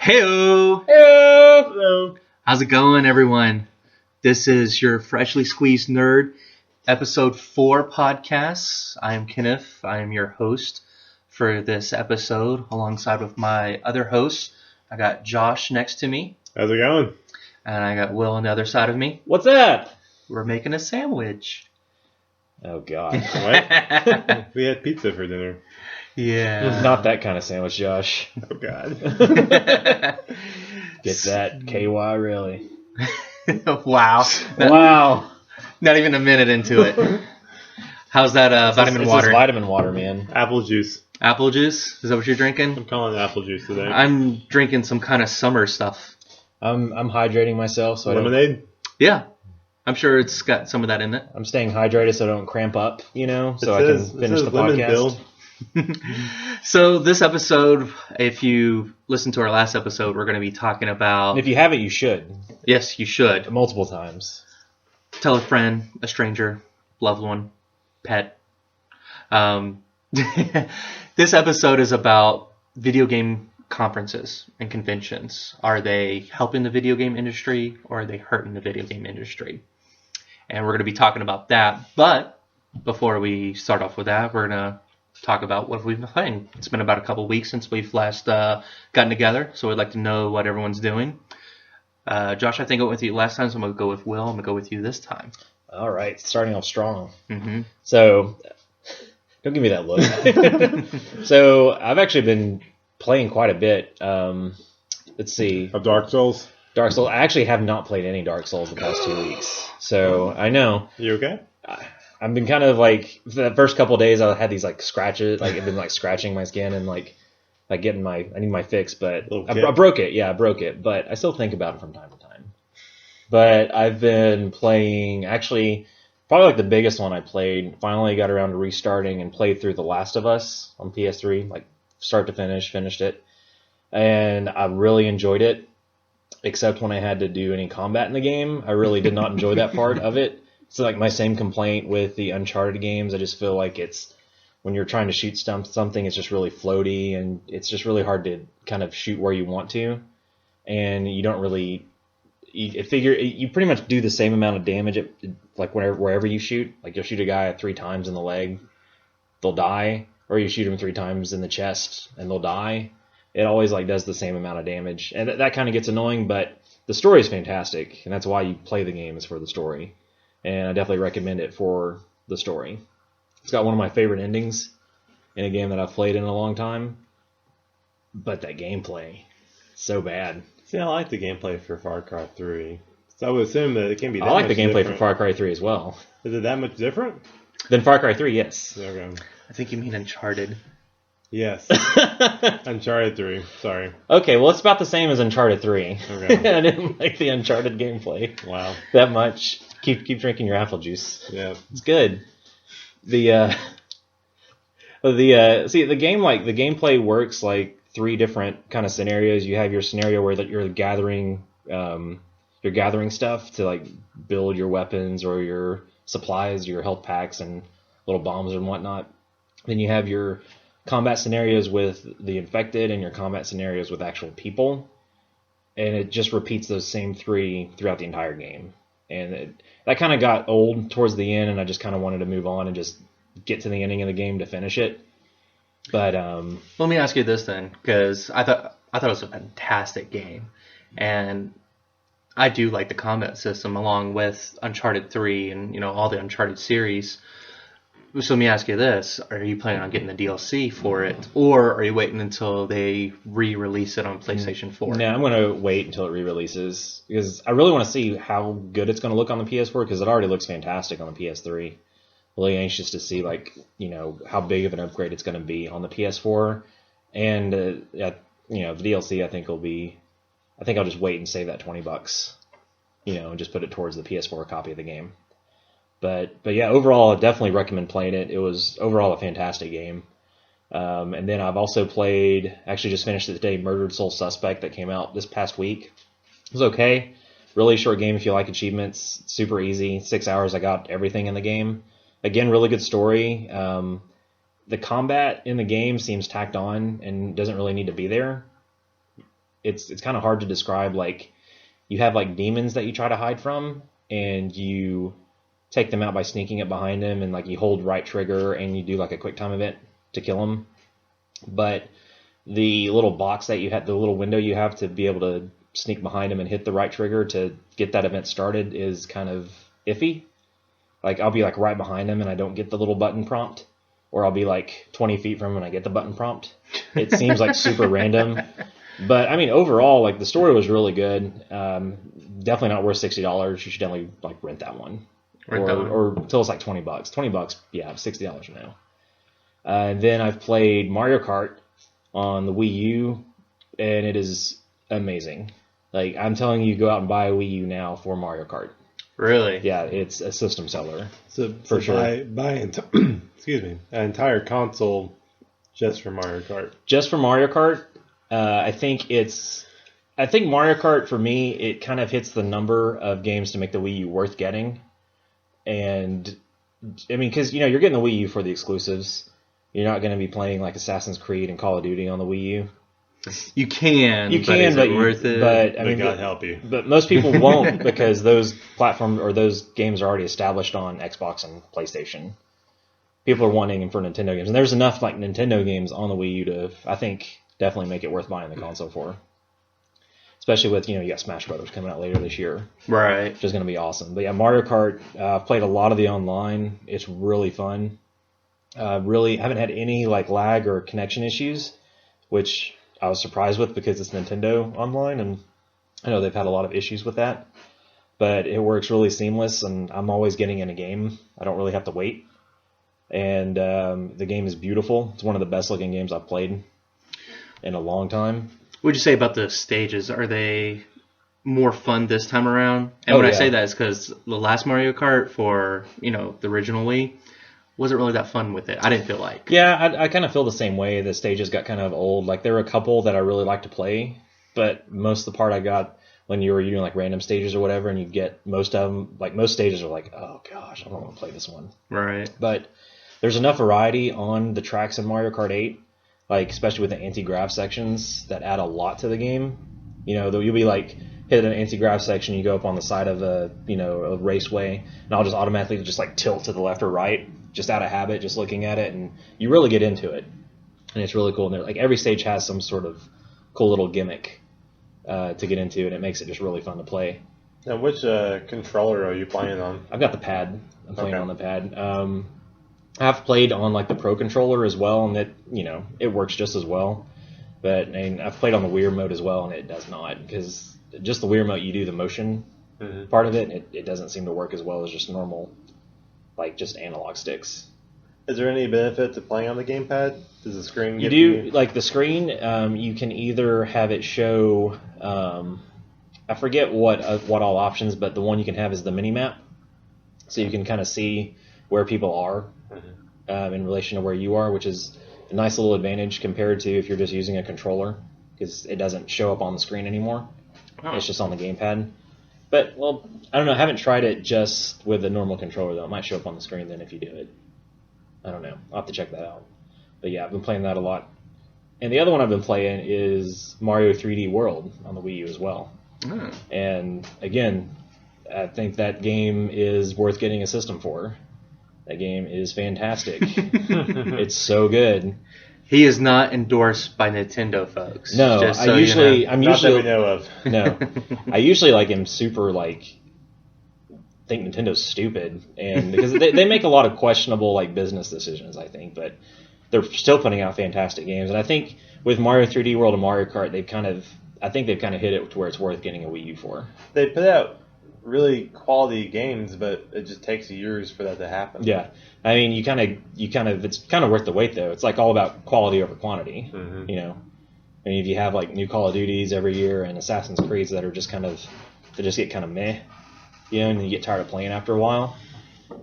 Heyo! Hello. How's it going, everyone? This is your Freshly Squeezed Nerd, episode 4 podcast. I am Kenneth. I am your host for this episode, alongside with my other hosts. I got Josh next to me, How's it going? and I got Will on the other side of me. What's that? We're making a sandwich. Oh, God. What? We had pizza for dinner. Yeah. Not that kind of sandwich, Josh. Oh, God. Get that KY, really. Wow. Wow. Not even a minute into it. How's that vitamin It's water? just vitamin water, man. Apple juice. Apple juice? Is that what you're drinking? I'm calling it apple juice today. I'm drinking some kind of summer stuff. I'm hydrating myself, so Lemonade? Yeah. I'm sure it's got some of that in it. I'm staying hydrated so I don't cramp up, so It I says- can it finish says the lemon podcast. Bill. So this episode, if you listen to our last episode, we're going to be talking about... And if you haven't, you should. Yes, you should. Multiple times. Tell a friend, a stranger, loved one, pet. This episode is about video game conferences and conventions. Are they helping the video game industry, or are they hurting the video game industry? And we're going to be talking about that. But before we start off with that, we're going to talk about what we've been playing. It's been about a couple weeks since we've last gotten together, so we'd like to know what everyone's doing. Josh, I think I went with you last time, so I'm going to go with Will. I'm going to go with you this time. All right, starting off strong. Mm-hmm. So, don't give me that look. So, I've actually been playing quite a bit. Let's see. Of Dark Souls? Dark Souls. I actually have not played any Dark Souls the past 2 weeks. So, I know. You okay? I've been kind of like, for the first couple of days, I had these like scratches, like I've been like scratching my skin and like getting I need my fix, but I broke it. Yeah, I broke it, but I still think about it from time to time. But I've been playing, actually, probably like the biggest one I played, finally got around to restarting and played through The Last of Us on PS3, like start to finish, finished it. And I really enjoyed it, except when I had to do any combat in the game. I really did not enjoy that part of it. It's like my same complaint with the Uncharted games. I just feel like it's, when you're trying to shoot something, it's just really floaty, and it's just really hard to kind of shoot where you want to. And you don't really, you pretty much do the same amount of damage like wherever you shoot. Like you'll shoot a guy 3 times in the leg, they'll die, or you shoot them 3 times in the chest and they'll die. It always like does the same amount of damage, and that kind of gets annoying. But the story is fantastic, and that's why you play the game, is for the story. And I definitely recommend it for the story. It's got one of my favorite endings in a game that I've played in a long time. But that gameplay, so bad. See, I like the gameplay for Far Cry 3. So I would assume that it can be that I like the much gameplay different. for Far Cry 3 as well. Is it that much different? Then Far Cry 3, yes. Okay. I think you mean Uncharted. Yes. Uncharted 3. Sorry. Okay, well, it's about the same as Uncharted 3. Okay. I didn't like the Uncharted gameplay Wow. that much. Keep drinking your apple juice. Yeah. It's good. The game, like the gameplay works like 3 different kind of scenarios. You have your scenario where that you're gathering stuff to like build your weapons or your supplies, your health packs and little bombs and whatnot. Then you have your combat scenarios with the infected and your combat scenarios with actual people. And it just repeats those same 3 throughout the entire game. And that kind of got old towards the end, and I just kind of wanted to move on and just get to the ending of the game to finish it. But Let me ask you this then, because I thought it was a fantastic game, and I do like the combat system along with Uncharted 3 and all the Uncharted series. So let me ask you this: are you planning on getting the DLC for it, or are you waiting until they re-release it on PlayStation 4? No, I'm going to wait until it re-releases, because I really want to see how good it's going to look on the PS4, because it already looks fantastic on the PS3. really anxious to see how big of an upgrade it's going to be on the PS4, and the DLC I think I'll just wait and save that $20, and just put it towards the PS4 copy of the game. But yeah, overall, I definitely recommend playing it. It was overall a fantastic game. And then I've also just finished it today, Murdered Soul Suspect, that came out this past week. It was okay. Really short game if you like achievements. Super easy. 6 hours, I got everything in the game. Again, really good story. The combat in the game seems tacked on and doesn't really need to be there. It's kind of hard to describe. Like, you have like demons that you try to hide from, and you take them out by sneaking up behind them, and like you hold right trigger and you do like a quick time event to kill them. But the little box that you have, the little window you have to be able to sneak behind them and hit the right trigger to get that event started is kind of iffy. Like, I'll be like right behind them and I don't get the little button prompt, or I'll be like 20 feet from them and I get the button prompt. It seems like super random. But I mean, overall, like, the story was really good. Definitely not worth $60. You should definitely like rent that one, or until it's like $20. $20, yeah, $60 now. And then I've played Mario Kart on the Wii U, and it is amazing. Like, I'm telling you, go out and buy a Wii U now for Mario Kart. Really? Yeah, it's a system seller. So sure. Buy excuse me, an entire console just for Mario Kart. Just for Mario Kart. I think Mario Kart, for me, it kind of hits the number of games to make the Wii U worth getting. And I mean, because you're getting the Wii U for the exclusives. You're not going to be playing like Assassin's Creed and Call of Duty on the Wii U. You can, but is it worth it? But I mean, God help you. But most people won't, because those platforms or those games are already established on Xbox and PlayStation. People are wanting them for Nintendo games, and there's enough like Nintendo games on the Wii U to, I think, definitely make it worth buying the console for. Especially with, you got Smash Brothers coming out later this year. Right. Which is going to be awesome. But yeah, Mario Kart, I've played a lot of the online. It's really fun. Really haven't had any like lag or connection issues, which I was surprised with because it's Nintendo online, and I know they've had a lot of issues with that. But it works really seamless, and I'm always getting in a game. I don't really have to wait. And the game is beautiful. It's one of the best looking games I've played in a long time. What would you say about the stages? Are they more fun this time around? And I say that is because the last Mario Kart for, the original Wii wasn't really that fun with it. I didn't feel like. Yeah, I kind of feel the same way. The stages got kind of old. Like, there were a couple that I really liked to play, but most of the part I got when you were doing like random stages or whatever, and you get most of them, like most stages are like, oh gosh, I don't want to play this one. Right. But there's enough variety on the tracks in Mario Kart 8, like especially with the anti-grav sections, that add a lot to the game. You'll be like hit an anti-grav section, you go up on the side of a raceway, and I'll just automatically just like tilt to the left or right, just out of habit, just looking at it, and you really get into it, and it's really cool. And like every stage has some sort of cool little gimmick to get into, and it makes it just really fun to play. Now, which controller are you playing on? I've got the pad. I'm playing on the pad. I've played on like the Pro Controller as well, and it works just as well. But I've played on the Wii Remote as well, and it does not, because just the Wii Remote, you do the motion part of it, and it doesn't seem to work as well as just normal, like just analog sticks. Is there any benefit to playing on the gamepad? Does the screen get you? Like the screen, you can either have it show, I forget what all options, but the one you can have is the mini map, so you can kind of see where people are in relation to where you are, which is a nice little advantage compared to if you're just using a controller, because it doesn't show up on the screen anymore. Oh. It's just on the gamepad. But, well, I don't know. I haven't tried it just with a normal controller, though. It might show up on the screen then if you do it. I don't know. I'll have to check that out. But yeah, I've been playing that a lot. And the other one I've been playing is Mario 3D World on the Wii U as well. Mm. And again, I think that game is worth getting a system for. That game is fantastic. It's so good. He is not endorsed by Nintendo, folks. No, I'm not usually that we know of. No, I usually am super think Nintendo's stupid, and because they make a lot of questionable business decisions, I think, but they're still putting out fantastic games. And I think with Mario 3D World and Mario Kart, they've kind of hit it to where it's worth getting a Wii U for. They put out really quality games, but it just takes years for that to happen. Yeah, I mean, you kind of, it's kind of worth the wait though. It's like all about quality over quantity. Mm-hmm. You know, I mean, if you have like new Call of Duties every year and Assassin's Creeds that are just kind of, they just get kind of meh, you know, and you get tired of playing after a while.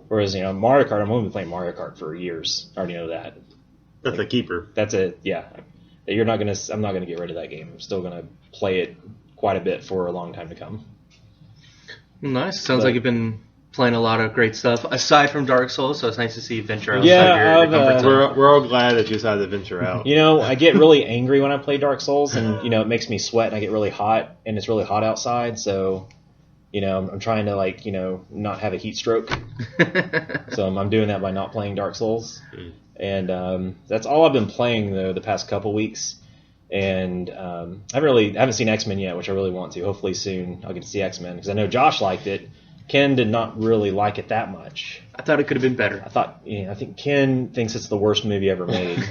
Whereas, you know, Mario Kart, I'm only been playing Mario Kart for years. I already know that. That's a keeper. That's it. Yeah, I'm not gonna get rid of that game. I'm still gonna play it quite a bit for a long time to come. Nice. Sounds like you've been playing a lot of great stuff aside from Dark Souls. So it's nice to see you venture outside your comfort zone. We're all glad that you decided to venture out. You know, I get really angry when I play Dark Souls, and you know, it makes me sweat, and I get really hot, and it's really hot outside. So, you know, I'm trying to like, you know, not have a heat stroke. So I'm doing that by not playing Dark Souls, and that's all I've been playing though the past couple weeks. And I haven't seen X-Men yet, which I really want to. Hopefully soon I'll get to see X-Men because I know Josh liked it. Ken did not really like it that much. I thought it could have been better. I think Ken thinks it's the worst movie ever made.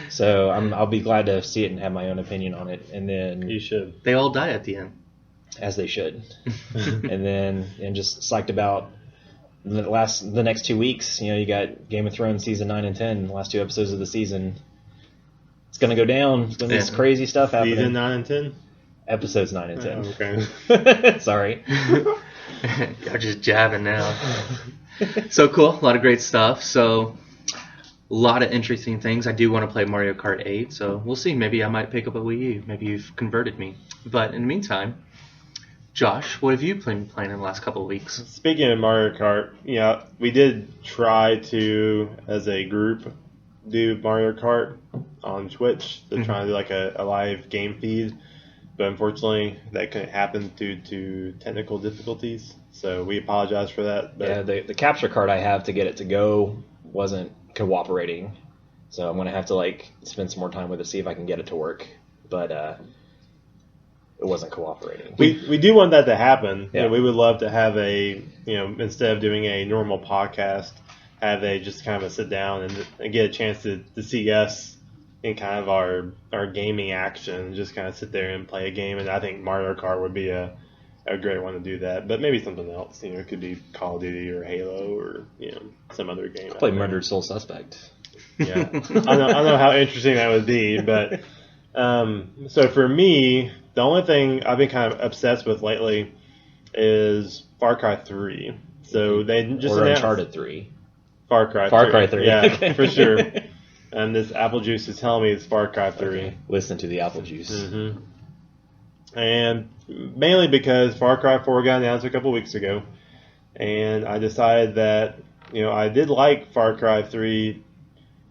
So I'll be glad to see it and have my own opinion on it. And then You should. They all die at the end. as they should. and just psyched about the next 2 weeks. You know, you got Game of Thrones season 9 and 10, the last 2 episodes of the season. It's gonna go down. It's gonna be some crazy stuff happening. Season 9 and 10? Episodes 9 and 10. Okay. Sorry. You're just jabbing now. So cool. A lot of great stuff. So a lot of interesting things. I do want to play Mario Kart 8. So we'll see. Maybe I might pick up a Wii U. Maybe you've converted me. But in the meantime, Josh, what have you been playing in the last couple of weeks? Speaking of Mario Kart, yeah, we did try to, as a group, do Mario Kart on Twitch to try and do like a live game feed, but unfortunately that couldn't happen due to technical difficulties. So we apologize for that. But Yeah, the capture card I have to get it to go wasn't cooperating, so I'm gonna have to like spend some more time with it, see if I can get it to work. But it wasn't cooperating. we do want that to happen. Yeah. You know, we would love to have instead of doing a normal podcast, have a just kind of a sit down and get a chance to see us in kind of our gaming action, just kind of sit there and play a game. And I think Mario Kart would be a great one to do that. But maybe something else. You know, it could be Call of Duty or Halo or some other game. Play Murdered Soul Suspect. Yeah, I know how interesting that would be. But so for me, the only thing I've been kind of obsessed with lately is Far Cry 3. So they just or announced Uncharted 3. Far Cry 3. Yeah, Okay. for sure. And this apple juice is telling me it's Far Cry 3. Okay. Listen to the apple juice. Mm-hmm. And mainly because Far Cry 4 got announced a couple weeks ago. And I decided that, I did like Far Cry 3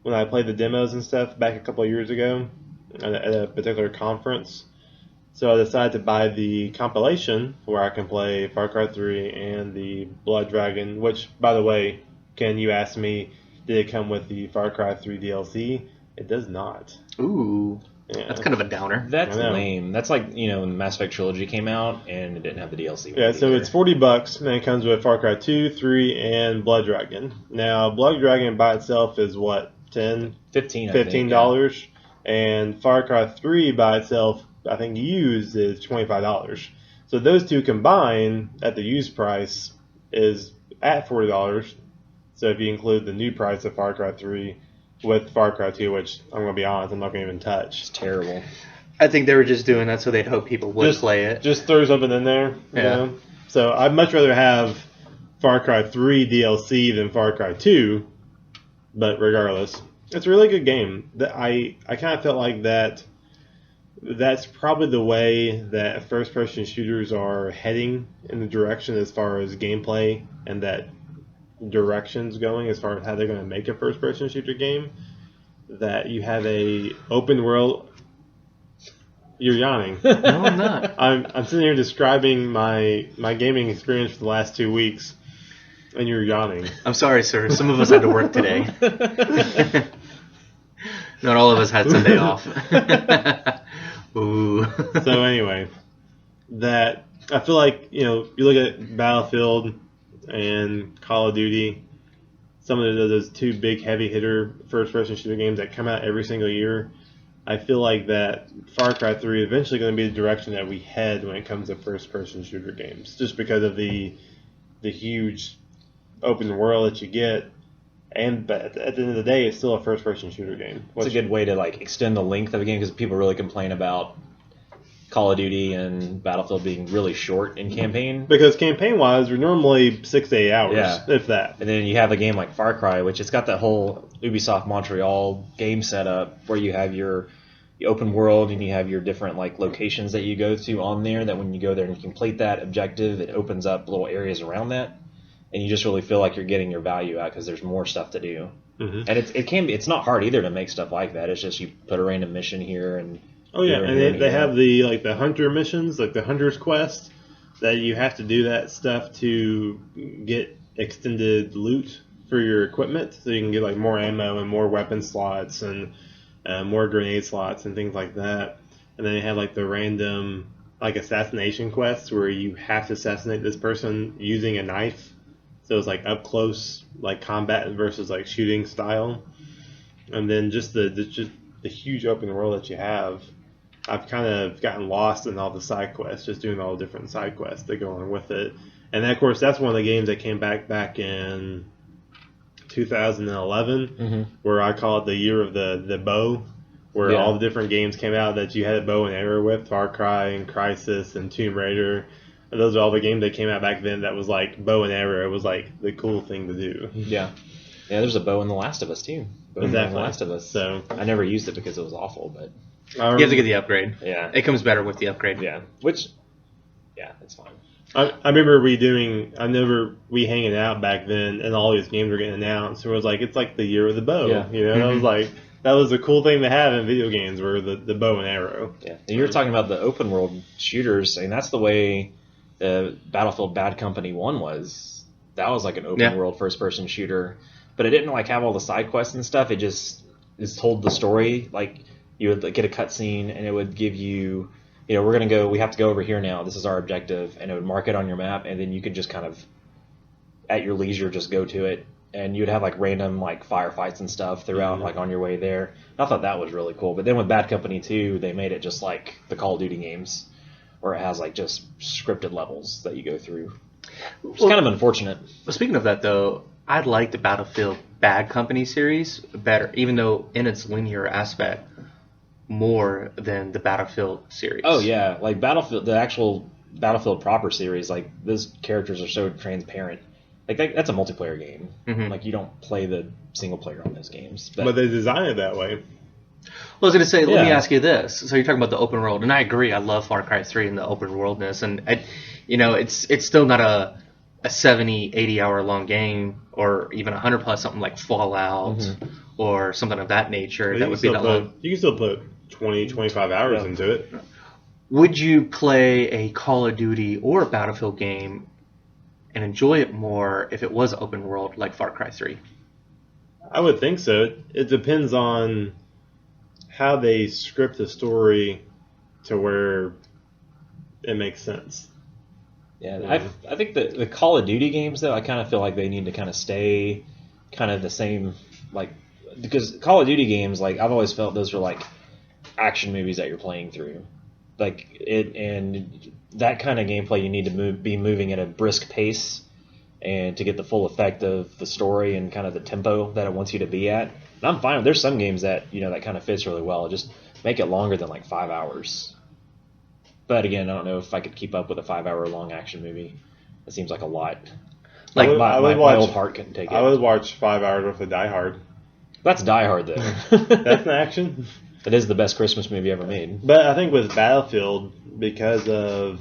when I played the demos and stuff back a couple of years ago at a particular conference. So I decided to buy the compilation where I can play Far Cry 3 and the Blood Dragon, which, by the way, Ken, you asked me, did it come with the Far Cry 3 DLC? It does not. Ooh. Yeah. That's kind of a downer. That's lame. That's like, when the Mass Effect trilogy came out and it didn't have the DLC. Yeah, so it's $40 and it comes with Far Cry 2, 3, and Blood Dragon. Now, Blood Dragon by itself is what, $15? $15. And Far Cry 3 by itself, I think used is $25. So those two combined at the used price is at $40. So if you include the new price of Far Cry 3 with Far Cry 2, which I'm going to be honest, I'm not going to even touch. It's terrible. I think they were just doing that so they'd hope people would play it. Just throw something in there. Yeah. So I'd much rather have Far Cry 3 DLC than Far Cry 2. But regardless, it's a really good game. I kind of felt like that's probably the way that first-person shooters are heading in the direction as far as gameplay and that direction's going as far as how they're going to make a first-person shooter game. That you have a open world. You're yawning. No, I'm not. I'm sitting here describing my gaming experience for the last 2 weeks, and you're yawning. I'm sorry, sir. Some of us had to work today. Not all of us had Sunday off. Ooh. So anyway, that I feel like you look at Battlefield and Call of Duty, some of those two big heavy hitter first person shooter games that come out every single year. I feel like that Far Cry 3 is eventually going to be the direction that we head when it comes to first-person shooter games, just because of the huge open world that you get. But at the end of the day, it's still a first-person shooter game. It's a good way to like extend the length of a game because people really complain about Call of Duty and Battlefield being really short in campaign. Because campaign-wise, we're normally 6 to 8 hours, if that. And then you have a game like Far Cry, which it's got that whole Ubisoft Montreal game setup where you have your open world and you have your different like locations that you go to on there. That when you go there and you complete that objective, it opens up little areas around that, and you just really feel like you're getting your value out because there's more stuff to do. Mm-hmm. And it's not hard either to make stuff like that. It's just you put a random mission here and. Oh yeah, and they have the hunter missions, like the hunter's quest, that you have to do that stuff to get extended loot for your equipment, so you can get like more ammo and more weapon slots and more grenade slots and things like that. And then they have like the random like assassination quests where you have to assassinate this person using a knife. So it's like up close, like combat versus like shooting style. And then just the huge open world that you have. I've kind of gotten lost in all the side quests, just doing all the different side quests that go on with it. And then, of course, that's one of the games that came back in 2011, where I call it the year of the bow, where all the different games came out that you had a bow and arrow with, Far Cry and Crysis and Tomb Raider. And those are all the games that came out back then that was like bow and arrow. It was like the cool thing to do. Yeah. Yeah, there's a bow in The Last of Us, too. Exactly. In The Last of Us. So I never used it because it was awful, but... You have to get the upgrade. Yeah. It comes better with the upgrade. Yeah. Which, yeah, it's fine. I remember we hanging out back then, and all these games were getting announced. So it was like, it's like the year of the bow. Yeah. You know, I was like, that was a cool thing to have in video games, were the bow and arrow. Yeah. And you were talking about the open world shooters, and that's the way Battlefield Bad Company 1 was. That was like an open world first person shooter, but it didn't like have all the side quests and stuff. It just told the story. Like you would get a cutscene, and it would give you, we have to go over here now. This is our objective, and it would mark it on your map, and then you could just kind of, at your leisure, just go to it. And you'd have like random like firefights and stuff throughout, like on your way there. I thought that was really cool. But then with Bad Company 2, they made it just like the Call of Duty games, where it has like just scripted levels that you go through. It's kind of unfortunate. Well, speaking of that, though, I like the Battlefield Bad Company series better, even though in its linear aspect, more than the Battlefield series. Oh yeah, like Battlefield, the actual Battlefield proper series, like those characters are so transparent. Like that's a multiplayer game. Mm-hmm. Like you don't play the single player on those games. But they design it that way. Well, I was going to say, let me ask you this. So you're talking about the open world, and I agree. I love Far Cry 3 and the open worldness, and it's still not a 70, 80 hour long game, or even 100 plus something like Fallout or something of that nature. That would be that long. You can still put 20, 25 hours into it. Would you play a Call of Duty or a Battlefield game and enjoy it more if it was open world like Far Cry 3? I would think so. It depends on how they script the story to where it makes sense. Yeah, I think the Call of Duty games, though, I kind of feel like they need to kind of stay kind of the same, like, because Call of Duty games, like, I've always felt those are like action movies that you're playing through. Like, and that kind of gameplay, you need to be moving at a brisk pace and to get the full effect of the story and kind of the tempo that it wants you to be at. And I'm fine. There's some games that, that kind of fits really well. Just make it longer than like 5 hours. But again, I don't know if I could keep up with a 5 hour long action movie. It seems like a lot. Like my old heart couldn't take it. I would watch 5 hours worth of Die Hard. That's Die Hard, though. That's an action. It is the best Christmas movie ever made. But I think with Battlefield, because of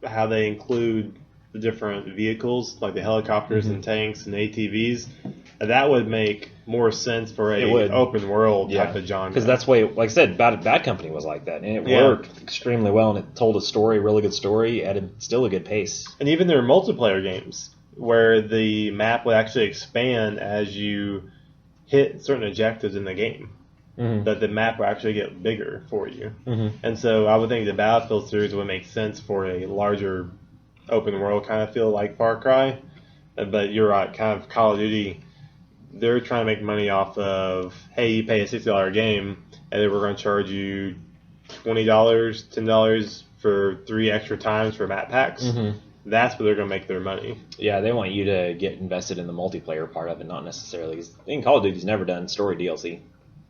how they include the different vehicles, like the helicopters and tanks and ATVs, that would make more sense for a open world type of genre. Because that's why, like I said, Bad Company was like that, and it worked extremely well, and it told a story, really good story, added still a good pace. And even their multiplayer games, where the map would actually expand as you hit certain objectives in the game. That the map will actually get bigger for you. And so I would think the Battlefield series would make sense for a larger open world kind of feel like Far Cry. But you're right, kind of Call of Duty, they're trying to make money off of, hey, you pay a $60 game, and then we're going to charge you $20, $10 for 3 extra times for map packs. Mm-hmm. That's where they're going to make their money. Yeah, they want you to get invested in the multiplayer part of it, not necessarily. In Call of Duty's never done story DLC.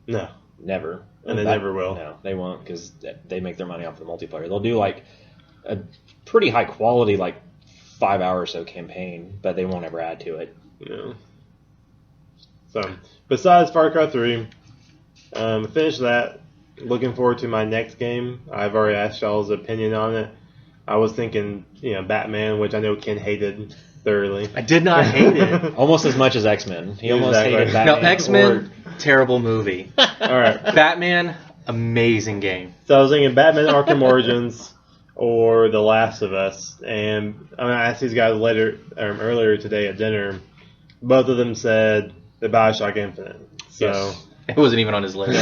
No. Never. And they never will. No, they won't because they make their money off the multiplayer. They'll do like a pretty high quality, like 5 hour or so campaign, but they won't ever add to it. Yeah. So, besides Far Cry 3, finished that. Looking forward to my next game. I've already asked y'all's opinion on it. I was thinking, Batman, which I know Ken hated thoroughly. I did not hate it. Almost as much as X-Men. He almost Exactly. hated No, Batman. X-Men, terrible movie. All right. Batman, amazing game. So I was thinking Batman Arkham Origins or The Last of Us. And I asked these guys earlier today at dinner. Both of them said the Bioshock Infinite. So Yes. It wasn't even on his list.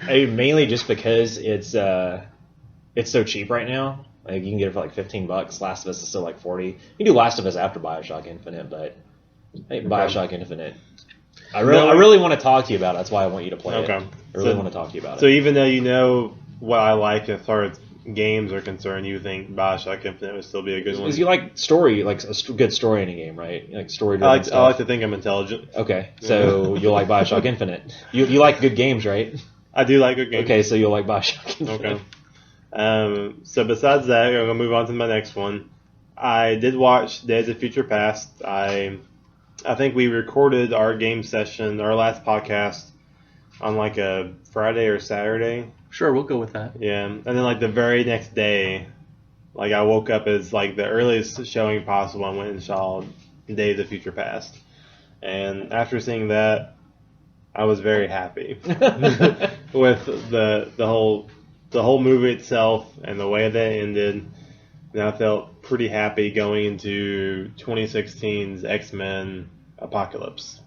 Mainly just because it's so cheap right now. Like you can get it for like $15. Last of Us is still like $40. You can do Last of Us after Bioshock Infinite, but Bioshock Infinite. I really want to talk to you about it. That's why I want you to play it. I really want to talk to you about So it. even though you know what I like as far as games are concerned, you think Bioshock Infinite would still be a good one? Because you like story, like a good story in a game, right? You like story. I like to think I'm intelligent. Okay, so you'll like Bioshock Infinite. You like good games, right? I do like good games. Okay, so you'll like Bioshock Infinite. Okay. So besides that, I'm going to move on to my next one. I did watch Days of Future Past. I think we recorded our game session, our last podcast, on like a Friday or Saturday. Sure, we'll go with that. Yeah, and then like the very next day, like I woke up as like the earliest showing possible and went and saw Days of Future Past. And after seeing that, I was very happy with the whole movie itself and the way that it ended. And I felt pretty happy going into 2016's X-Men Apocalypse.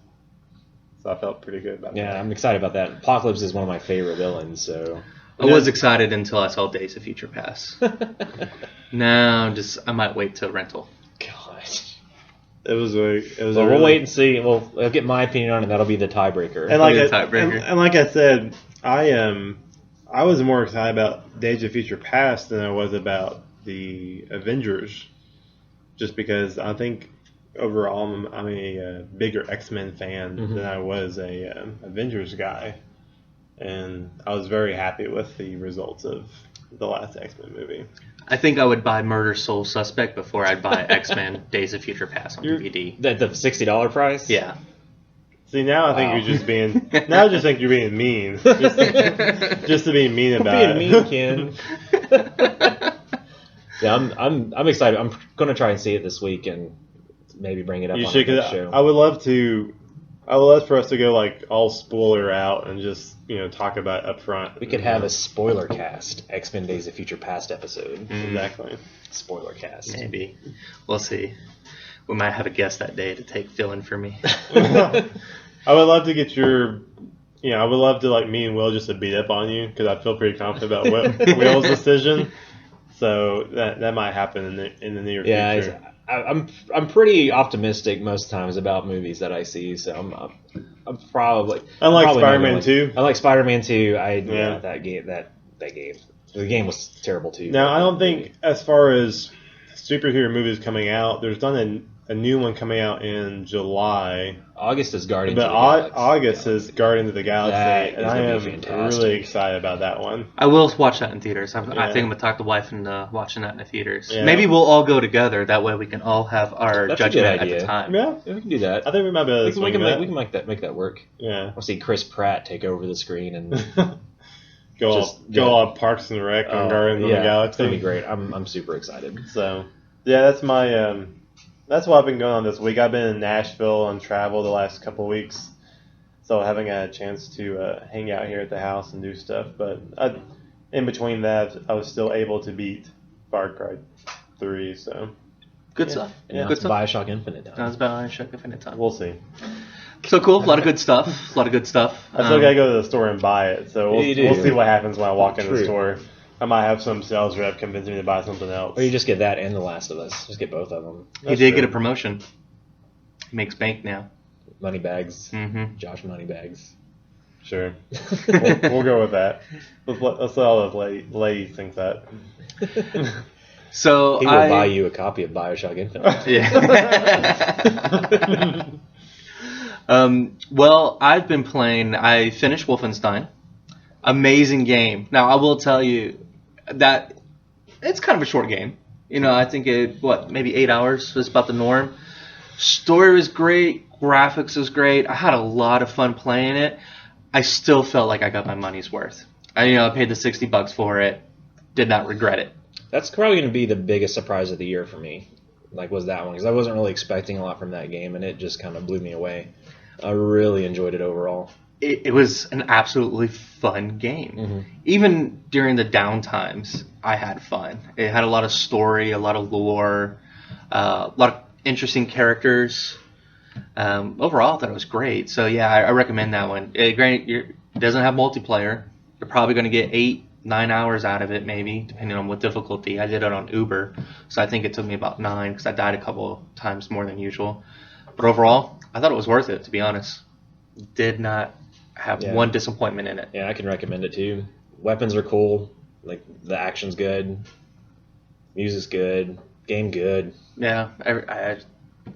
So I felt pretty good about that. Yeah, I'm excited about that. Apocalypse is one of my favorite villains, so. I was excited until I saw Days of Future Past. No, I might wait till rental. Gosh. We'll wait and see. I'll get my opinion on it. That'll be the tiebreaker. And like That'll be the tiebreaker. and like I said, I was more excited about Days of Future Past than I was about the Avengers, just because I think overall I'm a bigger X-Men fan than I was a Avengers guy, and I was very happy with the results of the last X-Men movie. I think I would buy Murder Soul Suspect before I'd buy X-Men Days of Future Past on DVD. The $60 price? Yeah. See, now I think you're just being. Now I just think you're being mean, just to be mean about being it. mean, Ken. Yeah, I'm excited. I'm gonna try and see it this week and maybe bring it up You on should, the next 'cause show. I would love for us to go like all spoiler out and just talk about it up front. We could have a spoiler cast, X-Men Days of Future Past episode. Exactly. Spoiler cast. Maybe. We'll see. We might have a guest that day to take fill-in for me. I would love to get your. I would love to me and Will just to beat up on you because I feel pretty confident about Will's decision. So that might happen in the near future. I'm pretty optimistic most times about movies that I see, so I'm probably. Unlike Spider-Man 2. Unlike Spider-Man 2, Yeah. that game the game was terrible too. Now I don't think as far as superhero movies coming out, there's not a new one coming out in July. August is Guardians But of the Galaxy. August is Guardians of the Galaxy, That and is I gonna am be fantastic. really excited about that one. I will watch that in theaters. I think Yeah. I'm going to talk the wife into watching that in the theaters. Yeah. Maybe we'll all go together. That way we can all have our That's a good judgment at idea. the time. Yeah, Yeah, we can do that. I think we might be able to We swing can that. make that work. Yeah, I'll see Chris Pratt take over the screen and go Yeah. all Parks and Rec on Guardians of the Galaxy. It's gonna be great. I'm super excited. So, yeah, that's my that's what I've been going on this week. I've been in Nashville on travel the last couple of weeks, so I haven't had a chance to hang out here at the house and do stuff. But in between that, I was still able to beat Far Cry 3. So Good stuff. And now Good it's stuff. Bioshock Infinite time. That was about Bioshock Infinite time. we'll see. So cool. A lot of good stuff. I I still gotta go to the store and buy it. So Yeah, you do. we'll see what happens when I walk in the True. store. I might have some sales rep convince me to buy something else. Or you just get that and The Last of Us. Just get both of them. He That's did true. get a promotion. He makes bank now. Moneybags. Mm-hmm. Josh Moneybags. Sure. We'll go with that. Let's let all the ladies think that. So he will buy you a copy of Bioshock Infinite. Yeah. Well, I've been playing. I finished Wolfenstein. Amazing game. Now, I will tell you that it's kind of a short game. You know, I think maybe 8 hours is about the norm. Story was great. Graphics was great. I had a lot of fun playing it. I still felt like I got my money's worth. I paid the $60 for it. Did not regret it. That's probably going to be the biggest surprise of the year for me. Was that one, because I wasn't really expecting a lot from that game, and it just kind of blew me away. I really enjoyed it overall. It was an absolutely fun game. Mm-hmm. Even during the downtimes, I had fun. It had a lot of story, a lot of lore, a lot of interesting characters. Overall, I thought it was great. So yeah, I recommend that one. Granted, it doesn't have multiplayer. You're probably going to get 8-9 hours out of it, maybe, depending on what difficulty. I did it on Uber, so I think it took me about 9 because I died a couple times more than usual. But overall, I thought it was worth it, to be honest. Did not have one disappointment in it. Yeah, I can recommend it too. Weapons are cool. The action's good. Music's good. Game good. Yeah, I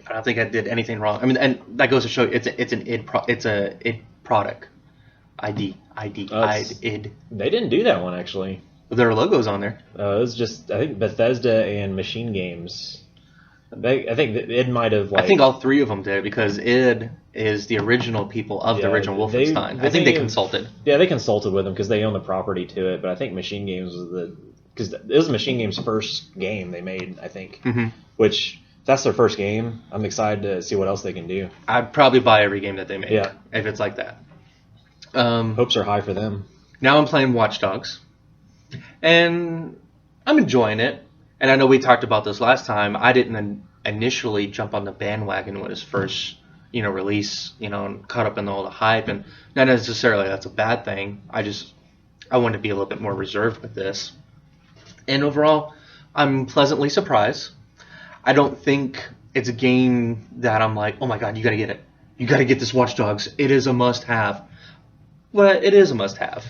don't think I did anything wrong. I mean, and that goes to show you, it's an id product. id. They didn't do that one actually. There are logos on there. It was just, I think, Bethesda and Machine Games. I think id might have. I think all three of them did, because id is the original people of the original Wolfenstein. I think they consulted. Yeah, they consulted with them because they own the property to it. But I think Machine Games was because it was Machine Games' first game they made. I think, which. If that's their first game, I'm excited to see what else they can do. I'd probably buy every game that they make, if it's like that. Hopes are high for them. Now I'm playing Watch Dogs, and I'm enjoying it. And I know we talked about this last time. I didn't initially jump on the bandwagon when it was first, release, and caught up in all the hype. And not necessarily that's a bad thing. I want to be a little bit more reserved with this. And overall, I'm pleasantly surprised. I don't think it's a game that I'm like, oh my god, you gotta get it. You gotta get this Watch Dogs. It is a must-have. Well, it is a must-have,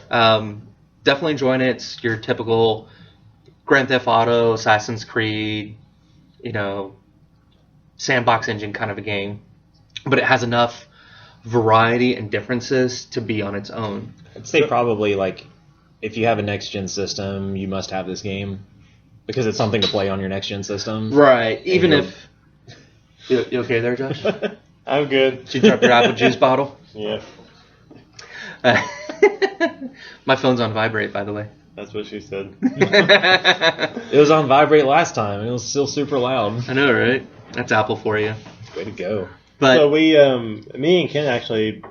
Definitely enjoying it. It's your typical Grand Theft Auto, Assassin's Creed, sandbox engine kind of a game. But it has enough variety and differences to be on its own. I'd say probably, if you have a next-gen system, you must have this game. Because it's something to play on your next-gen system. Right. Even if... You okay there, Josh? I'm good. Did you drop your apple juice bottle? Yeah. My phone's on vibrate, by the way. That's what she said. It was on vibrate last time, and it was still super loud. I know, right? That's Apple for you. Way to go. But so me and Ken actually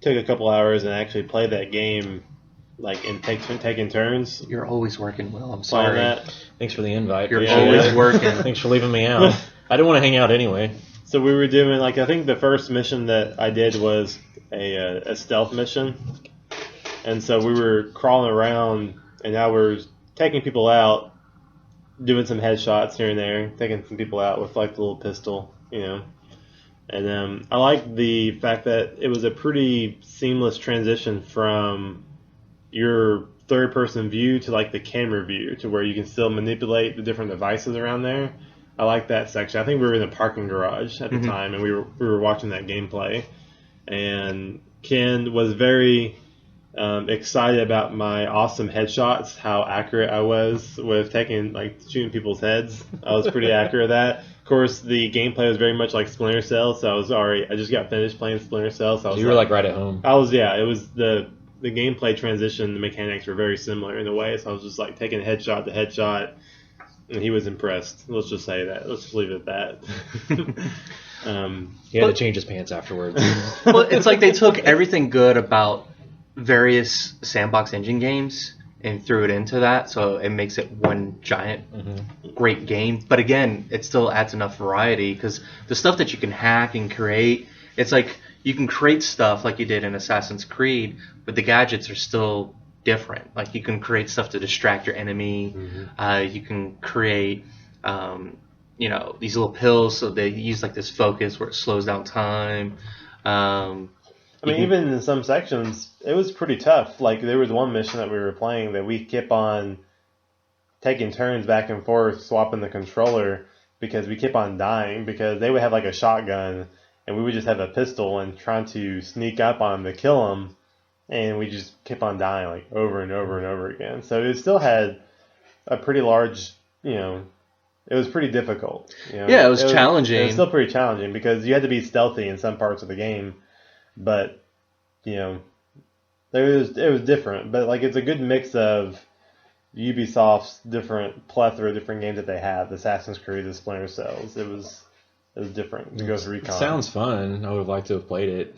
took a couple hours and actually played that game... and taking turns. You're always working, Will. I'm sorry. That. Thanks for the invite. You're always working. Thanks for leaving me out. I didn't want to hang out anyway. So we were doing, I think the first mission that I did was a stealth mission. And so we were crawling around, and now we're taking people out, doing some headshots here and there, taking some people out with, the little pistol, And I like the fact that it was a pretty seamless transition from your third-person view to the camera view, to where you can still manipulate the different devices around there. I like that section. I think we were in a parking garage at the time, and we were watching that gameplay. And Ken was very excited about my awesome headshots, how accurate I was with shooting people's heads. I was pretty accurate at that. Of course, the gameplay was very much like Splinter Cell, so I just got finished playing Splinter Cell. So you were right at home. It was the gameplay transition, the mechanics were very similar in a way, so I was just taking headshot to headshot, and he was impressed. Let's just say that. Let's just leave it at that. He had to change his pants afterwards. Well, it's like they took everything good about various sandbox engine games and threw it into that, so it makes it one giant great game. But again, it still adds enough variety, because the stuff that you can hack and create, it's like you can create stuff like you did in Assassin's Creed, but the gadgets are still different. You can create stuff to distract your enemy. You can create, these little pills, so they use this focus where it slows down time. I mean, even in some sections, it was pretty tough. Like, there was one mission that we were playing that we kept on taking turns back and forth, swapping the controller, because we kept on dying, because they would have, like, a shotgun, and we would just have a pistol and trying to sneak up on them to kill them, and we just kept on dying, like, over and over and over again. So it still had a pretty large, it was pretty difficult. Yeah, it was challenging. It was still pretty challenging, because you had to be stealthy in some parts of the game. But, it was different. But, like, it's a good mix of Ubisoft's plethora of different games that they have. Assassin's Creed, the Splinter Cells. It was different. The Ghost Recon. Sounds fun. I would have liked to have played it.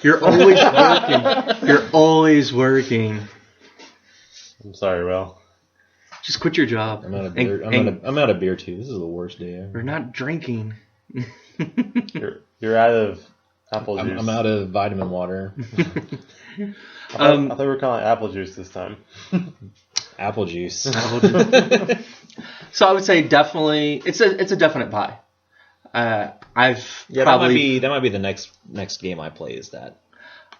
You're always working. You're always working. I'm sorry, Will. Just quit your job. I'm out of beer. I'm out of beer too. This is the worst day ever. We're not drinking. You're out of apple juice. I'm out of vitamin water. I thought we were calling it apple juice this time. Apple juice. So I would say definitely, it's a definite buy. That might be the next game I play is that.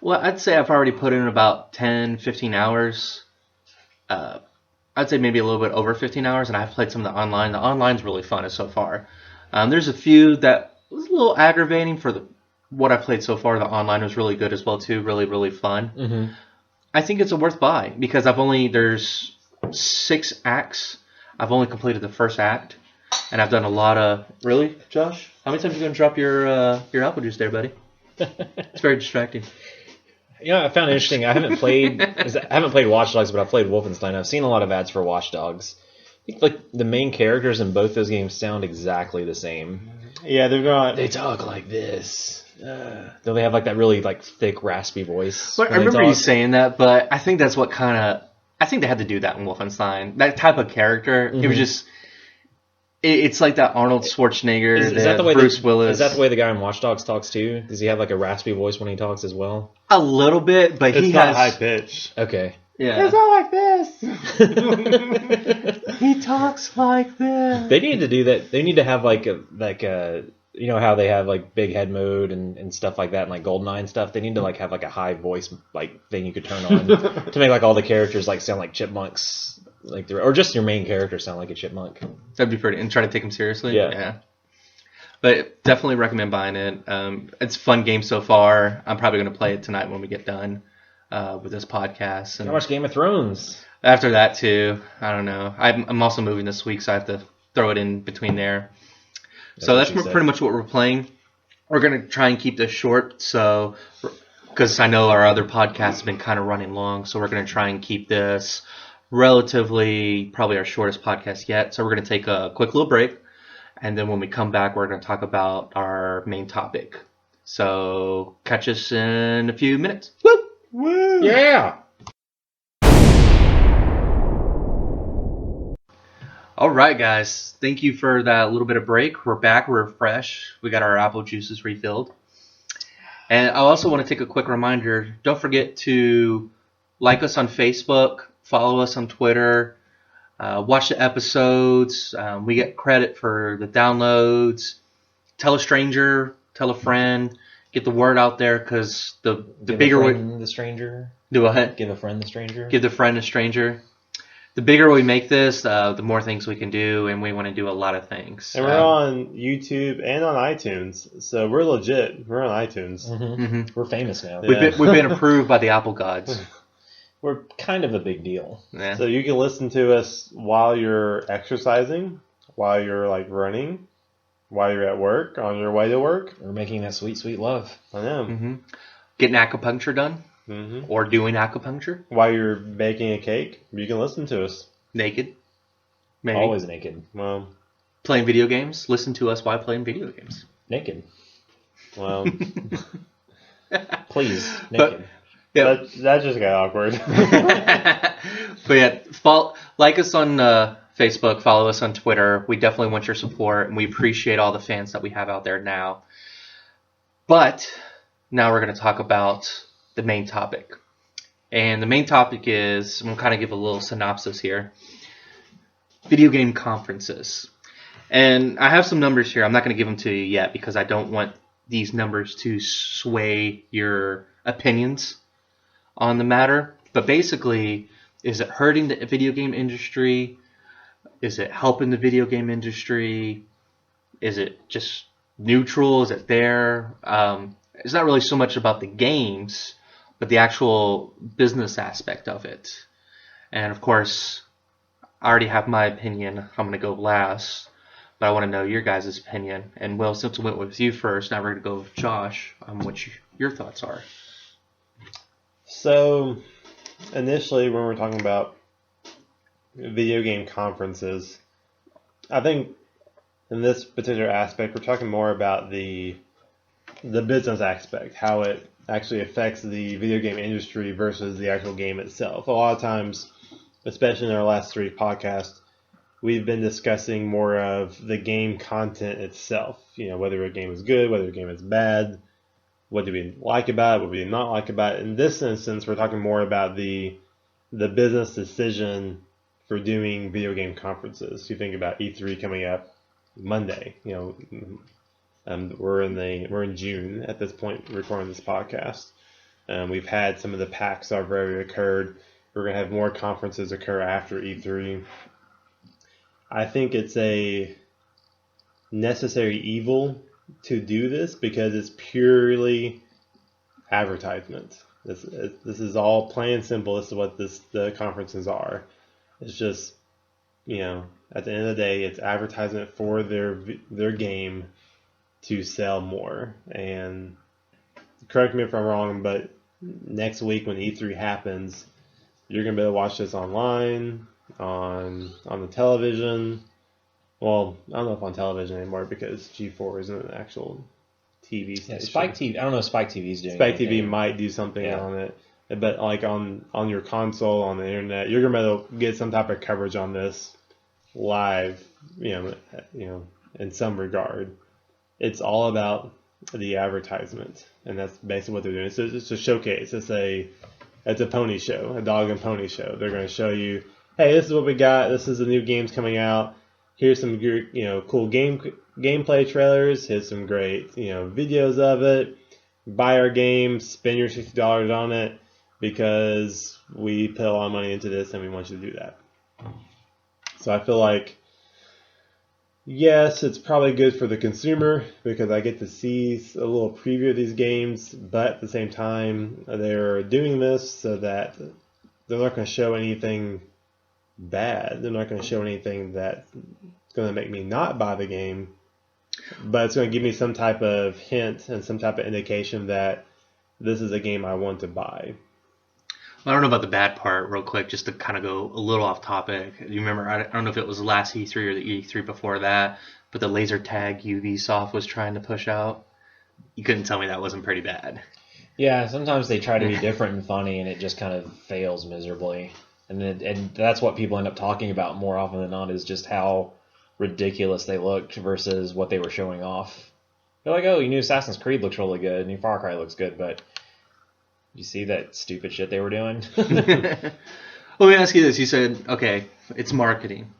Well, I'd say I've already put in about 10, 15 hours. I'd say maybe a little bit over 15 hours, and I've played some of the online. The online's really fun so far. There's a few that was a little aggravating for what I played so far. The online was really good as well too. Really, really fun. Mm-hmm. I think it's a worth buy because there's 6 acts. I've only completed the first act, and I've done a lot of. Really, Josh? How many times are you gonna drop your apple juice there, buddy? It's very distracting. I found it interesting. I haven't played Watch Dogs, but I've played Wolfenstein. I've seen a lot of ads for Watch Dogs. I think like the main characters in both those games sound exactly the same. Yeah, they're not. They talk like this. Though they have like that really like thick, raspy voice. Well, I remember you saying that, but I think that's what I think they had to do that in Wolfenstein. That type of character, It was just. It's like that Arnold Schwarzenegger, is that the way Bruce Willis. Is that the way the guy in Watch Dogs talks too? Does he have like a raspy voice when he talks as well? A little bit, but it's not high pitch. Okay. Yeah. It's not like this. He talks like this. They need to do that. They need to have like how they have like big head mode and stuff like that and like GoldenEye and stuff. They need to like have like a high voice like thing you could turn on to make like all the characters like sound like chipmunks. Or just your main character sound like a chipmunk. That'd be pretty. And try to take him seriously. Yeah. But definitely recommend buying it. It's a fun game so far. I'm probably going to play it tonight when we get done with this podcast. And I watch Game of Thrones. After that too, I don't know. I'm also moving this week, so I have to throw it in between there. So that's pretty much what we're playing. We're going to try and keep this short, because I know our other podcast has been kind of running long, so we're going to try and keep this relatively probably our shortest podcast yet. So we're going to take a quick little break, and then when we come back, we're going to talk about our main topic. So catch us in a few minutes. Woo! Woo! Yeah! All right, guys. Thank you for that little bit of break. We're back. We're fresh. We got our apple juices refilled. And I also want to take a quick reminder. Don't forget to like us on Facebook. Follow us on Twitter. Watch the episodes. We get credit for the downloads. Tell a stranger. Tell a friend. Get the word out there, because the bigger the stranger. Do what? Give a friend the stranger. Give the friend a stranger. The bigger we make this, the more things we can do, and we want to do a lot of things. And we're on YouTube and on iTunes, so we're legit. We're on iTunes. Mm-hmm. Mm-hmm. We're famous now. Yeah. We've been approved by the Apple gods. We're kind of a big deal. Yeah. So you can listen to us while you're exercising, while you're like running, while you're at work, on your way to work. We're making that sweet, sweet love. I know. Mm-hmm. Getting acupuncture done, or doing acupuncture. While you're baking a cake, you can listen to us. Naked. Maybe. Always naked. Well, playing video games. Listen to us while playing video games. Naked. Well, please, naked. Yeah. That just got awkward. But yeah, like us on Facebook, follow us on Twitter. We definitely want your support, and we appreciate all the fans that we have out there now. But now we're going to talk about the main topic. And the main topic is, I'm going to kind of give a little synopsis here. Video game conferences. And I have some numbers here. I'm not going to give them to you yet because I don't want these numbers to sway your opinions on the matter. But basically, is it hurting the video game industry? Is it helping the video game industry? Is it just neutral? Is it there? It's not really so much about the games, but the actual business aspect of it. And of course, I already have my opinion. I'm going to go last, but I want to know your guys' opinion. And Will, since we went with you first, now we're going to go with Josh on what your thoughts are. So, initially, when we're talking about video game conferences, I think in this particular aspect, we're talking more about the business aspect, how it actually affects the video game industry versus the actual game itself. A lot of times, especially in our last 3 podcasts, we've been discussing more of the game content itself. You know, whether a game is good, whether a game is bad, what do we like about it, what do we not like about it. In this instance, we're talking more about the business decision for doing video game conferences. You think about E3 coming up Monday. You know, we're in June at this point recording this podcast. We've had some of the PAX already occurred. We're going to have more conferences occur after E3. I think it's a necessary evil to do this because it's purely advertisement. This is all plain and simple. This is what the conferences are. It's just, you know, at the end of the day, it's advertisement for their game to sell more. And correct me if I'm wrong, but next week when E3 happens, you're going to be able to watch this online, on the television. Well, I don't know if on television anymore because G4 isn't an actual TV station. Yeah, Spike TV. I don't know if Spike TV's doing Spike anything. TV might do something on it. But like on your console, on the internet, you're going to be able to get some type of coverage on this live, you know, in some regard. It's all about the advertisement, and that's basically what they're doing. So it's a showcase. It's a pony show, a dog and pony show. They're going to show you, hey, this is what we got. This is the new games coming out. Here's some, you know, cool gameplay trailers. Here's some great, you know, videos of it. Buy our game, spend your $60 on it because we put a lot of money into this and we want you to do that. So I feel like, yes, it's probably good for the consumer because I get to see a little preview of these games, but at the same time, they're doing this so that they're not going to show anything bad. They're not going to show anything that's going to make me not buy the game, but it's going to give me some type of hint and some type of indication that this is a game I want to buy. Well, I don't know about the bad part real quick, just to kind of go a little off topic. You remember, I don't know if it was the last E3 or the E3 before that, but the laser tag Ubisoft was trying to push out. You couldn't tell me that wasn't pretty bad. Yeah, sometimes they try to be different and funny, and it just kind of fails miserably. And that's what people end up talking about more often than not is just how ridiculous they looked versus what they were showing off. They're like, oh, your new Assassin's Creed looks really good, new Far Cry looks good, but you see that stupid shit they were doing? Let me ask you this. You said, okay, it's marketing.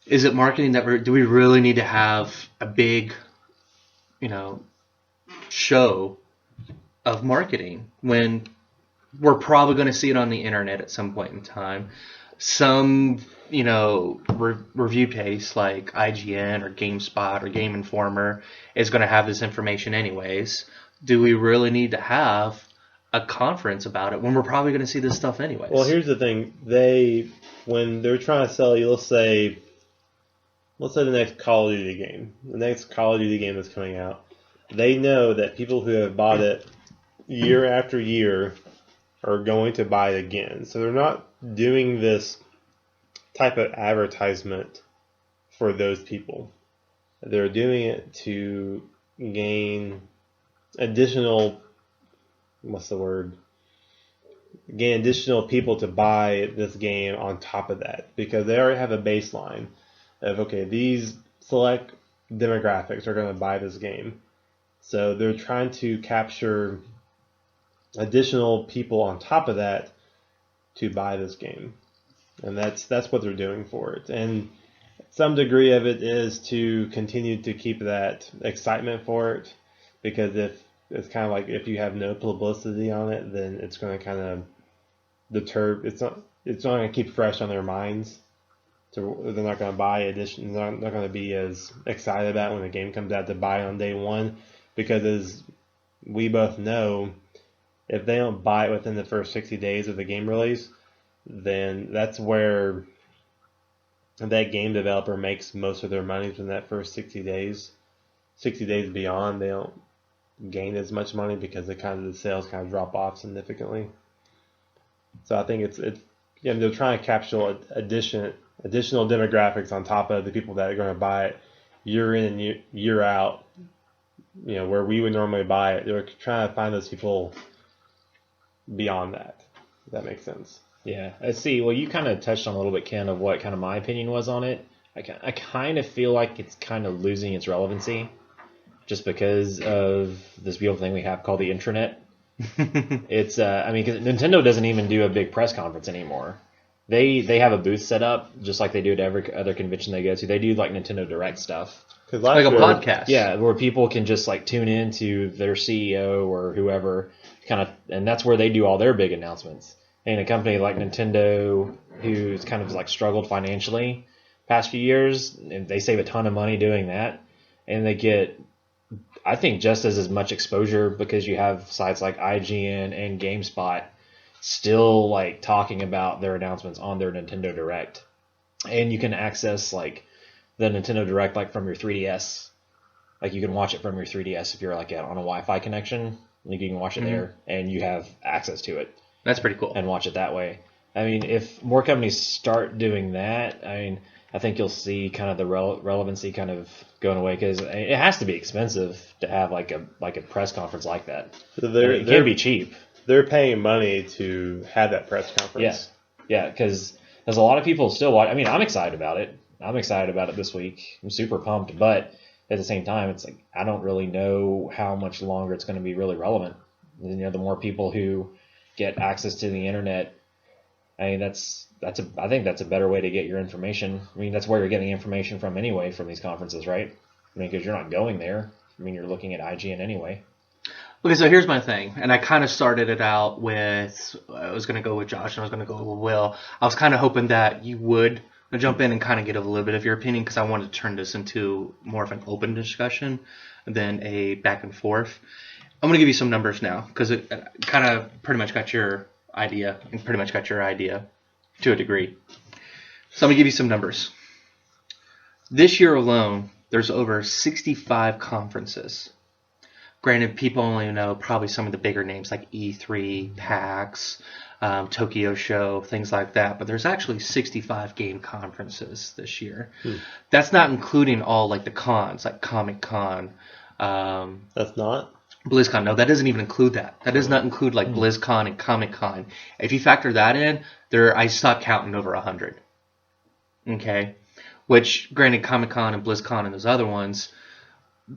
Is it marketing do we really need to have a big, you know, show of marketing when we're probably going to see it on the internet at some point in time? Some, you know, review paste like IGN or GameSpot or Game Informer is going to have this information anyways. Do we really need to have a conference about it when we're probably going to see this stuff anyways? Well, here's the thing. When they're trying to sell you, let's say the next Call of Duty game, that's coming out, they know that people who have bought it year after year are going to buy it again. So they're not doing this type of advertisement for those people. They're doing it to gain additional people to buy this game on top of that, because they already have a baseline of, okay, these select demographics are going to buy this game. So they're trying to capture additional people on top of that to buy this game. And that's what they're doing for it. And some degree of it is to continue to keep that excitement for it, because if it's kind of like if you have no publicity on it, then it's going to kind of deter. It's not going to keep fresh on their minds. So they're not going to buy edition. They're not going to be as excited about it when the game comes out to buy on day one, because as we both know, if they don't buy it within the first 60 days of the game release, then that's where that game developer makes most of their money in that first 60 days. 60 days beyond, they don't gain as much money because the sales kind of drop off significantly. So I think it's they're trying to capture additional demographics on top of the people that are going to buy it year in and year out. Where we would normally buy it, they're trying to find those people beyond that. If that makes sense. Yeah, I see. Well, you kind of touched on a little bit, Ken, of what kind of my opinion was on it. I kind of feel like it's kind of losing its relevancy just because of this beautiful thing we have called the intranet. It's, because Nintendo doesn't even do a big press conference anymore. They have a booth set up just like they do at every other convention they go to. They do like Nintendo Direct stuff. Like a podcast. Yeah, where people can just like tune in to their CEO or whoever, and that's where they do all their big announcements. And a company like Nintendo, who's kind of like struggled financially past few years, and they save a ton of money doing that, and they get, I think, just as much exposure because you have sites like IGN and GameSpot still like talking about their announcements on their Nintendo Direct, and you can access like the Nintendo Direct like from your 3DS. Like you can watch it from your 3DS if you're like on a Wi-Fi connection. You can watch it there, and you have access to it. That's pretty cool. And watch it that way. I mean, if more companies start doing that, I think you'll see kind of the relevancy kind of going away, because it has to be expensive to have like a press conference like that. So it can be cheap. They're paying money to have that press conference. Yeah, because there's a lot of people still watch. I mean, I'm excited about it. I'm excited about it this week. I'm super pumped, but at the same time, it's like I don't really know how much longer it's going to be really relevant. The more people who get access to the internet, I think that's a better way to get your information. I mean, that's where you're getting information from anyway from these conferences, right? I mean, because you're not going there. I mean, you're looking at IGN anyway. Okay, so here's my thing, and I kind of started it out with, I was going to go with Josh and I was going to go with Will. I was kind of hoping that you would jump in and kind of get a little bit of your opinion, because I wanted to turn this into more of an open discussion than a back and forth. I'm going to give you some numbers now, because it kind of pretty much got your idea, and pretty much got your idea to a degree. So I'm going to give you some numbers. This year alone, there's over 65 conferences. Granted, people only know probably some of the bigger names like E3, PAX, Tokyo Show, things like that. But there's actually 65 game conferences this year. That's not including all like the cons, like Comic-Con. That's not? BlizzCon. No, that doesn't even include that. That does not include like BlizzCon and Comic-Con. If you factor that in, I stopped counting over 100. Okay? Which, granted, Comic-Con and BlizzCon and those other ones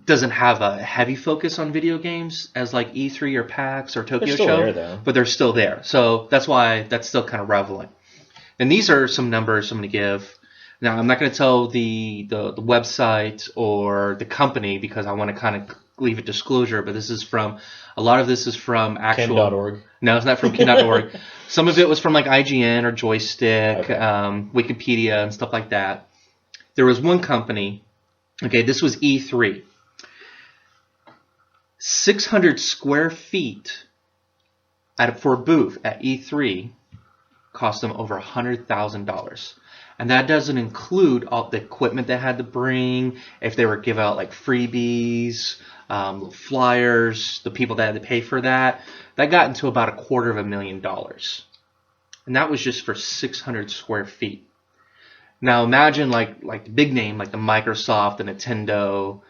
doesn't have a heavy focus on video games as like E3 or PAX or Tokyo Show. There, though. But they're still there. So that's why that's still kind of relevant. And these are some numbers I'm going to give. Now, I'm not going to tell the website or the company because I want to kind of leave a disclosure, but a lot of this is from actual... Ken.org? No, it's not from Ken.org. Some of it was from like IGN or Joystick, Okay. Wikipedia and stuff like that. There was one company, okay, this was E3. 600 square feet for a booth at E3 cost them over $100,000. And that doesn't include all the equipment they had to bring, if they were giving out like freebies, flyers, the people that had to pay for that. That got into about $250,000. And that was just for 600 square feet. Now imagine like the big name, like the Microsoft, the Nintendo,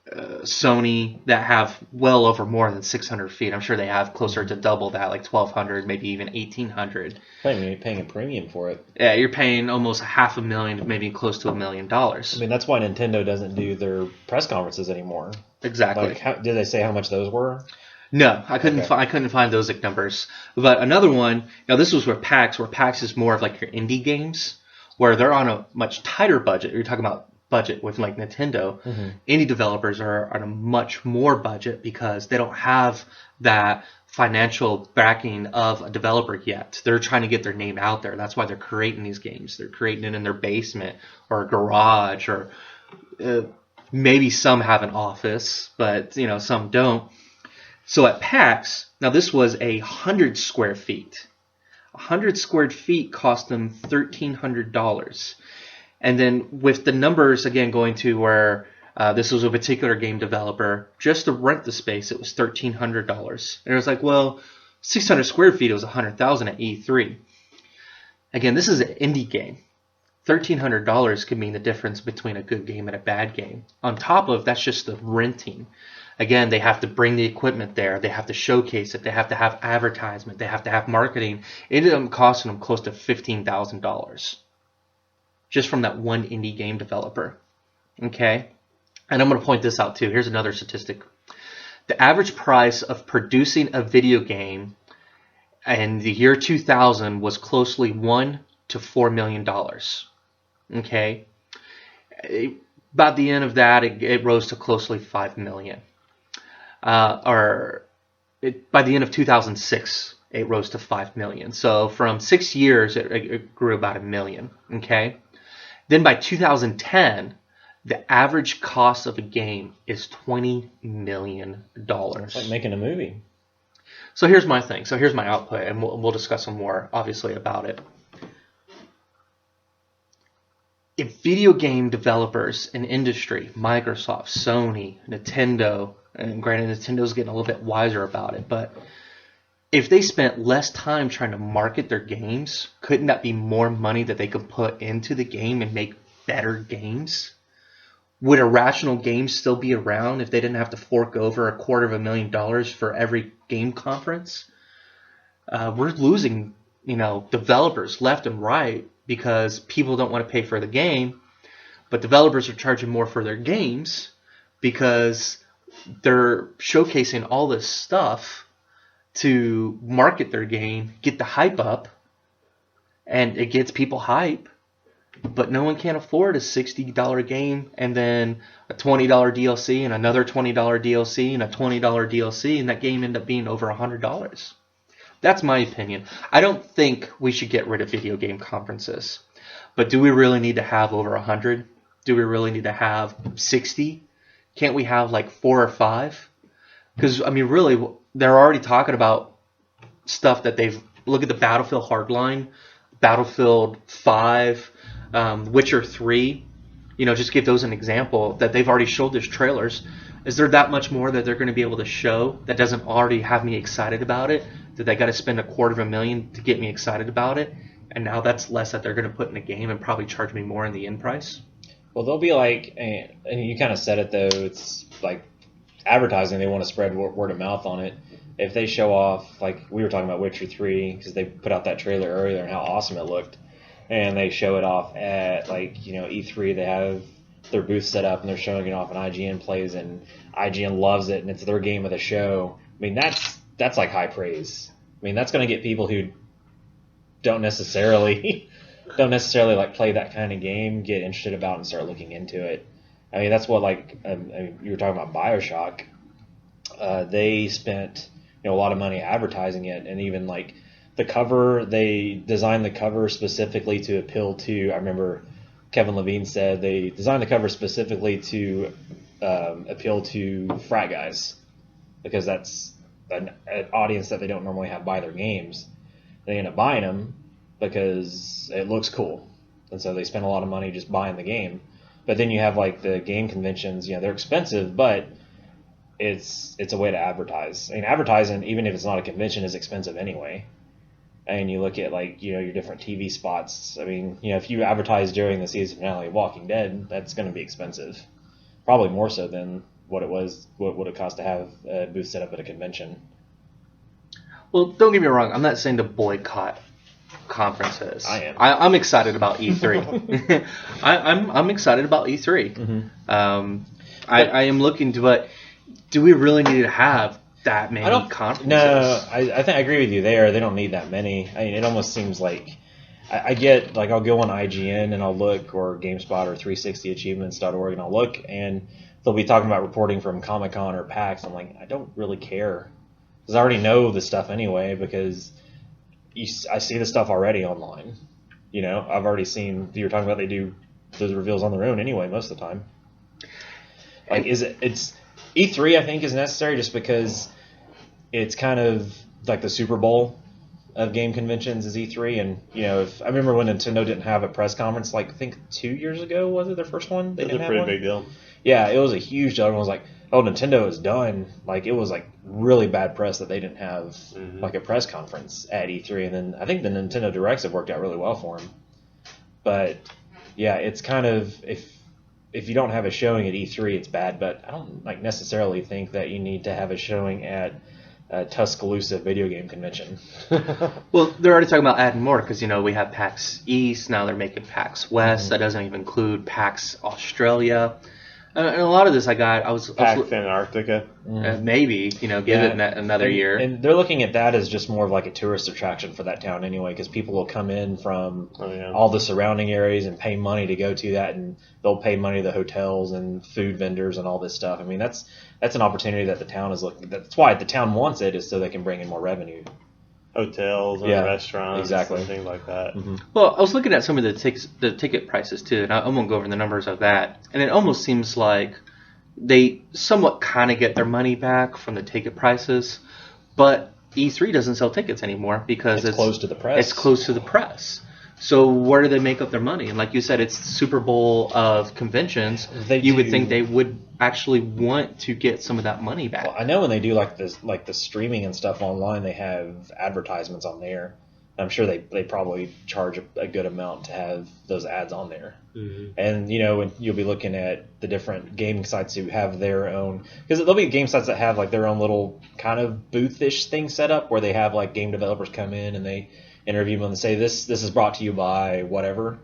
Sony, that have well over more than 600 feet. I'm sure they have closer to double that, like 1,200, maybe even 1,800. Paying a premium for it. Yeah, you're paying almost $500,000, maybe close to $1 million. I mean, that's why Nintendo doesn't do their press conferences anymore. Exactly. Like, did they say how much those were? No, I couldn't. Okay. I couldn't find those like numbers. But another one. Now this was where PAX is more of like your indie games, where they're on a much tighter budget. You're talking about budget with like Nintendo. Indie developers are on a much more budget because they don't have that financial backing of a developer yet. They're trying to get their name out there. That's why they're creating these games. They're creating it in their basement or a garage, or maybe some have an office, but some don't. So at PAX, now this was 100 square feet. 100 square feet cost them $1,300. And then with the numbers, again, going to where this was a particular game developer, just to rent the space, it was $1,300. And it was like, well, 600 square feet, it was $100,000 at E3. Again, this is an indie game. $1,300 could mean the difference between a good game and a bad game. On top of that's just the renting. Again, they have to bring the equipment there. They have to showcase it. They have to have advertisement. They have to have marketing. It ended up costing them close to $15,000 just from that one indie game developer. Okay? And I'm going to point this out too. Here's another statistic. The average price of producing a video game in the year 2000 was closely $1 to $4 million. Okay? By the end of that, it rose to closely $5 million. By the end of 2006, it rose to $5 million. So from 6 years, it grew about $1 million. Okay? Then by 2010, the average cost of a game is $20 million. It's like making a movie. So here's my thing. So here's my output, and we'll discuss some more, obviously, about it. If video game developers in industry, Microsoft, Sony, Nintendo, and granted Nintendo's getting a little bit wiser about it, but if they spent less time trying to market their games, couldn't that be more money that they could put into the game and make better games? Would Irrational Games still be around if they didn't have to fork over $250,000 for every game conference? We're losing, developers left and right because people don't want to pay for the game, but developers are charging more for their games because they're showcasing all this stuff to market their game, get the hype up, and it gets people hype, but no one can afford a $60 game and then a $20 DLC and another $20 DLC and a $20 DLC, and that game ended up being over $100. That's my opinion. I don't think we should get rid of video game conferences. But do we really need to have over 100? Do we really need to have 60? Can't we have like 4 or 5? Because, really, they're already talking about stuff that they've... Look at the Battlefield Hardline, Battlefield 5, Witcher 3. Just give those an example that they've already showed those trailers. Is there that much more that they're going to be able to show that doesn't already have me excited about it? That they got to spend $250,000 to get me excited about it? And now that's less that they're going to put in a game and probably charge me more in the end price? Well, they'll be like, and you kind of said it though, it's like advertising, they want to spread word of mouth on it. If they show off, like we were talking about Witcher 3, because they put out that trailer earlier and how awesome it looked, and they show it off at E3, they have their booth set up and they're showing it off, and IGN plays and IGN loves it and it's their game of the show. That's like high praise. That's going to get people who don't necessarily like play that kind of game get interested about it and start looking into it. That's what you were talking about BioShock. They spent a lot of money advertising it, and even like the cover, they designed the cover specifically to appeal to. I remember Kevin Levine said they designed the cover specifically to appeal to frat guys because that's an audience that they don't normally have buy their games. They end up buying them because it looks cool, and so they spend a lot of money just buying the game. But then you have like the game conventions, they're expensive, but it's a way to advertise. Advertising, even if it's not a convention, is expensive anyway. And you look at your different TV spots. If you advertise during the season finale of Walking Dead, that's going to be expensive, probably more so than what would it cost to have a booth set up at a convention. Well, don't get me wrong. I'm not saying to boycott conferences. I am. I'm excited about E3. I'm excited about E3. Mm-hmm. I am looking to, but do we really need to have that many conferences? No, I think I agree with you there. They don't need that many. It almost seems like I get, like, I'll go on IGN and I'll look, or GameSpot or 360achievements.org, and I'll look, and they'll be talking about reporting from Comic-Con or PAX. I'm like, I don't really care. Because I already know the stuff anyway, because I see the stuff already online. You know, I've already seen, you were talking about, they do those reveals on their own anyway most of the time. Like, it's E3, I think, is necessary just because it's kind of like the Super Bowl of game conventions is E3. And, you know, if I remember when Nintendo didn't have a press conference, like, I think 2 years ago, was it their first one? It was a pretty big deal. Yeah, it was a huge deal. Everyone was like, oh, Nintendo is done. Like, it was, like, really bad press that they didn't have, like, a press conference at E3. And then I think the Nintendo Directs have worked out really well for them. But, yeah, it's kind of, if you don't have a showing at E3, it's bad. But I don't, like, necessarily think that you need to have a showing at Tuscaloosa video game convention. Well, they're already talking about adding more because, you know, we have PAX East, now they're making PAX West. That doesn't even include PAX Australia. And a lot of this I was PAX Antarctica. Maybe, you know, give it another year. And they're looking at that as just more of like a tourist attraction for that town anyway, because people will come in from all the surrounding areas and pay money to go to that, and they'll pay money to the hotels and food vendors and all this stuff. I mean, that's an opportunity that the town is looking. That's why the town wants it, is so they can bring in more revenue. Hotels and restaurants, and things like that. Well, I was looking at some of the ticket prices too, and I won't go over the numbers of that. And it almost seems like they somewhat kind of get their money back from the ticket prices, but E3 doesn't sell tickets anymore because it's close to the press. It's close to the press. So where do they make up their money? And like you said, it's the Super Bowl of conventions. You would think they would actually want to get some of that money back. Well, I know when they do like the streaming and stuff online, they have advertisements on there. I'm sure they probably charge a good amount to have those ads on there. And, you know, you'll be looking at the different gaming sites who have their own, because there'll be game sites that have like their own little kind of booth-ish thing set up where they have like game developers come in and they interview them and say this is brought to you by whatever.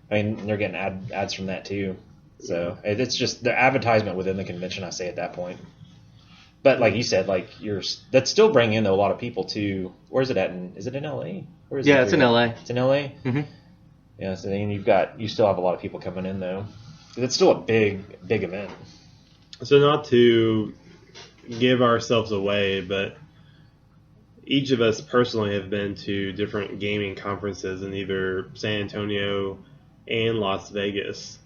I mean, they're getting ads from that too. So it's just the advertisement within the convention, I say, at that point. But like you said, like that's still bringing in a lot of people to. Where is it at? Is it in LA? Where is it's in LA. It's in LA. Mm-hmm. Yeah. So then you still have a lot of people coming in though. It's still a big event. So not to give ourselves away, but each of us personally have been to different gaming conferences in either San Antonio and Las Vegas.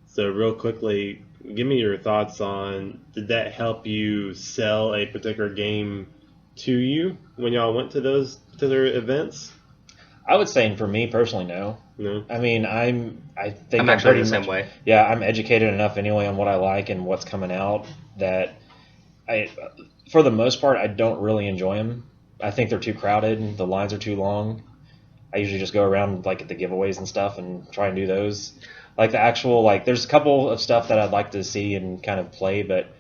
So real quickly, give me your thoughts on, did that help you sell a particular game to you when y'all went to those particular events? I would say, for me personally, no. No. I mean, I think I'm actually the same way. Yeah, I'm educated enough anyway on what I like and what's coming out that for the most part, I don't really enjoy them. I think they're too crowded and the lines are too long. I usually just go around like at the giveaways and stuff and try and do those. Like the actual, like, there's a couple of stuff that I'd like to see and kind of play, but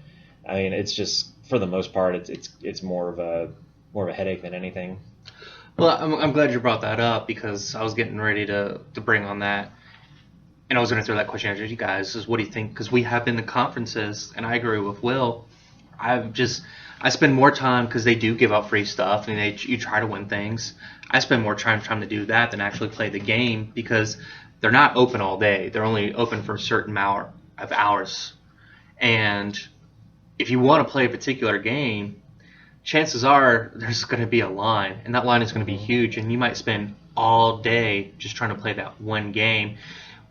I mean, it's just, for the most part, it's more of a headache than anything. Well, I'm glad you brought that up because I was getting ready to bring on that, and I was going to throw that question at you guys: is what do you think? Because we have been to conferences, and I agree with Will. I spend more time because they do give out free stuff, and you try to win things. I spend more time trying to do that than actually play the game because they're not open all day. They're only open for a certain amount of hours. And if you want to play a particular game, chances are there's going to be a line, and that line is going to be huge, and you might spend all day just trying to play that one game